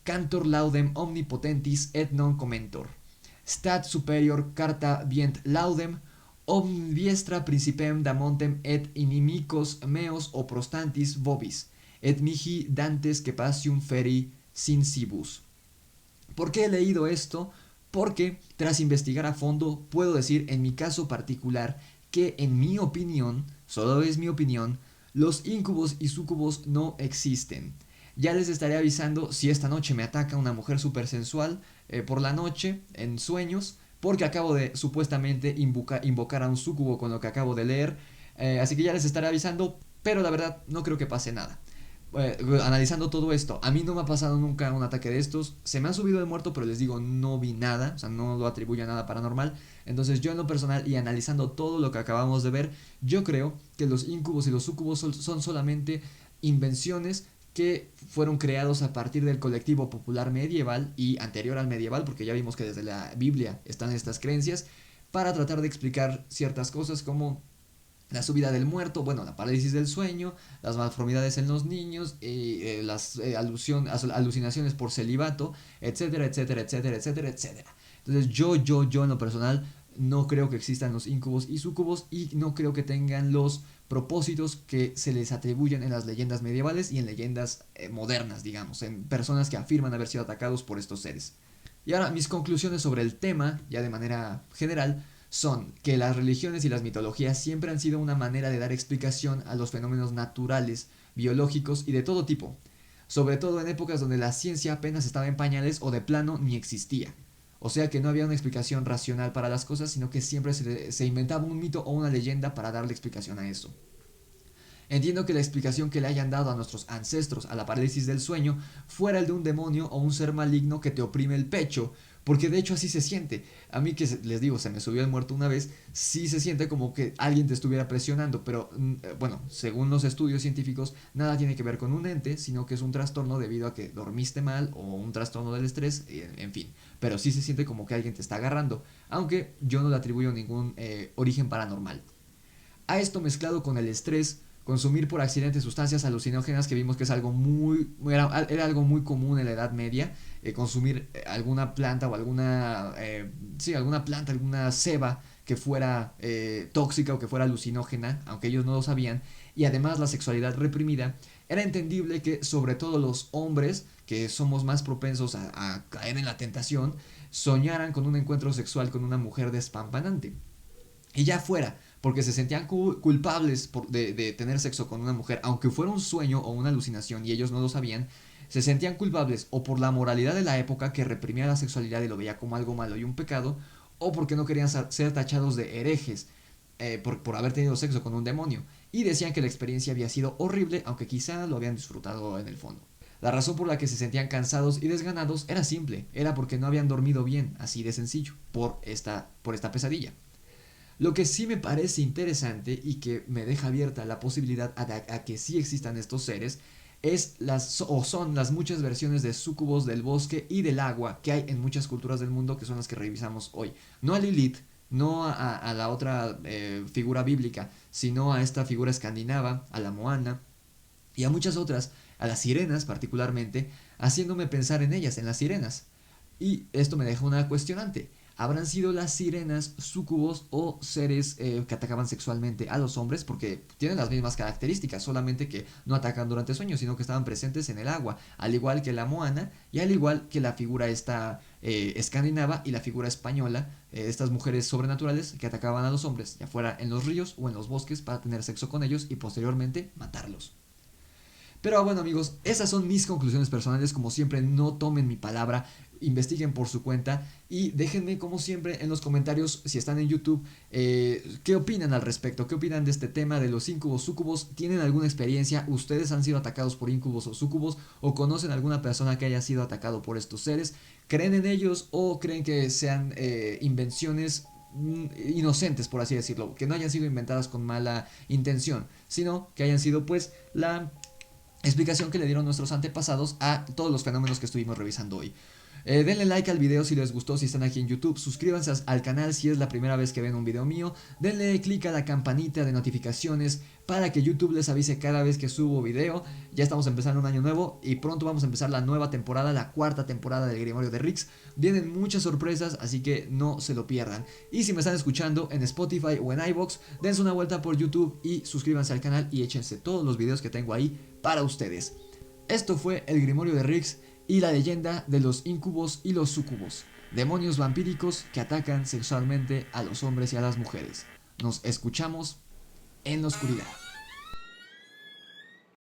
cantor laudem omnipotentis et non commentor. Stat superior carta vient laudem, omniestra principem damontem et inimicos meos o prostantis vobis, et mihi dantes que pasium feri sincibus. ¿Por qué he leído esto? Porque tras investigar a fondo puedo decir en mi caso particular que, en mi opinión, solo es mi opinión, los incubos y sucubos no existen. Ya les estaré avisando si esta noche me ataca una mujer súper sensual por la noche, en sueños, porque acabo de supuestamente invocar a un súcubo con lo que acabo de leer. Así que ya les estaré avisando, pero la verdad no creo que pase nada. Analizando todo esto, a mí no me ha pasado nunca un ataque de estos. Se me ha subido el muerto, pero les digo, no vi nada, o sea, no lo atribuyo a nada paranormal. Entonces yo en lo personal y analizando todo lo que acabamos de ver, yo creo que los incubos y los súcubos son solamente invenciones que fueron creados a partir del colectivo popular medieval y anterior al medieval, porque ya vimos que desde la Biblia están estas creencias, para tratar de explicar ciertas cosas como la subida del muerto, bueno, la parálisis del sueño, las malformidades en los niños, las alucinaciones por celibato, etcétera, etcétera, etcétera, etcétera, etcétera. Entonces yo en lo personal no creo que existan los incubos y súcubos y no creo que tengan los propósitos que se les atribuyen en las leyendas medievales y en leyendas modernas, digamos, en personas que afirman haber sido atacados por estos seres. Y ahora mis conclusiones sobre el tema, ya de manera general, son que las religiones y las mitologías siempre han sido una manera de dar explicación a los fenómenos naturales, biológicos y de todo tipo, sobre todo en épocas donde la ciencia apenas estaba en pañales o de plano ni existía. O sea que no había una explicación racional para las cosas, sino que siempre se inventaba un mito o una leyenda para darle explicación a eso. Entiendo que la explicación que le hayan dado a nuestros ancestros a la parálisis del sueño fuera el de un demonio o un ser maligno que te oprime el pecho, porque de hecho así se siente. A mí que les digo, se me subió el muerto una vez, sí se siente como que alguien te estuviera presionando, pero bueno, según los estudios científicos, nada tiene que ver con un ente, sino que es un trastorno debido a que dormiste mal o un trastorno del estrés, en fin. Pero sí se siente como que alguien te está agarrando, aunque yo no le atribuyo ningún origen paranormal. A esto mezclado con el estrés, consumir por accidente sustancias alucinógenas, que vimos que es algo era algo muy común en la Edad Media, consumir alguna planta o alguna planta, alguna ceba que fuera tóxica o que fuera alucinógena, aunque ellos no lo sabían, y además la sexualidad reprimida, era entendible que sobre todo los hombres, que somos más propensos a caer en la tentación, soñaran con un encuentro sexual con una mujer despampanante. Y ya fuera, porque se sentían culpables de tener sexo con una mujer, aunque fuera un sueño o una alucinación y ellos no lo sabían, se sentían culpables o por la moralidad de la época que reprimía la sexualidad y lo veía como algo malo y un pecado, o porque no querían ser tachados de herejes por haber tenido sexo con un demonio, y decían que la experiencia había sido horrible, aunque quizá lo habían disfrutado en el fondo. La razón por la que se sentían cansados y desganados era simple, era porque no habían dormido bien, así de sencillo, por esta pesadilla. Lo que sí me parece interesante y que me deja abierta la posibilidad a que sí existan estos seres son las muchas versiones de súcubos del bosque y del agua que hay en muchas culturas del mundo, que son las que revisamos hoy. No a Lilith, no a la otra figura bíblica, sino a esta figura escandinava, a la Moana y a muchas otras, a las sirenas particularmente, haciéndome pensar en ellas, en las sirenas. Y esto me deja una cuestionante. ¿Habrán sido las sirenas súcubos o seres que atacaban sexualmente a los hombres? Porque tienen las mismas características, solamente que no atacan durante sueños, sino que estaban presentes en el agua, al igual que la Moana y al igual que la figura esta escandinava y la figura española, estas mujeres sobrenaturales que atacaban a los hombres, ya fuera en los ríos o en los bosques, para tener sexo con ellos y posteriormente matarlos. Pero bueno amigos, esas son mis conclusiones personales. Como siempre, no tomen mi palabra, investiguen por su cuenta y déjenme como siempre en los comentarios, si están en YouTube, qué opinan al respecto, qué opinan de este tema de los incubos, súcubos. ¿Tienen alguna experiencia? ¿Ustedes han sido atacados por incubos o súcubos? ¿O conocen a alguna persona que haya sido atacado por estos seres? ¿Creen en ellos o creen que sean invenciones inocentes, por así decirlo, que no hayan sido inventadas con mala intención, sino que hayan sido pues la explicación que le dieron nuestros antepasados a todos los fenómenos que estuvimos revisando hoy? Denle like al video si les gustó, si están aquí en YouTube. Suscríbanse al canal si es la primera vez que ven un video mío. Denle click a la campanita de notificaciones para que YouTube les avise cada vez que subo video. Ya estamos empezando un año nuevo y pronto vamos a empezar la nueva temporada, la cuarta temporada del Grimorio de Rix. Vienen muchas sorpresas, así que no se lo pierdan. Y si me están escuchando en Spotify o en iVoox, dense una vuelta por YouTube y suscríbanse al canal y échense todos los videos que tengo ahí para ustedes. Esto fue el Grimorio de Rix y la leyenda de los incubos y los súcubos, demonios vampíricos que atacan sexualmente a los hombres y a las mujeres. Nos escuchamos en la oscuridad.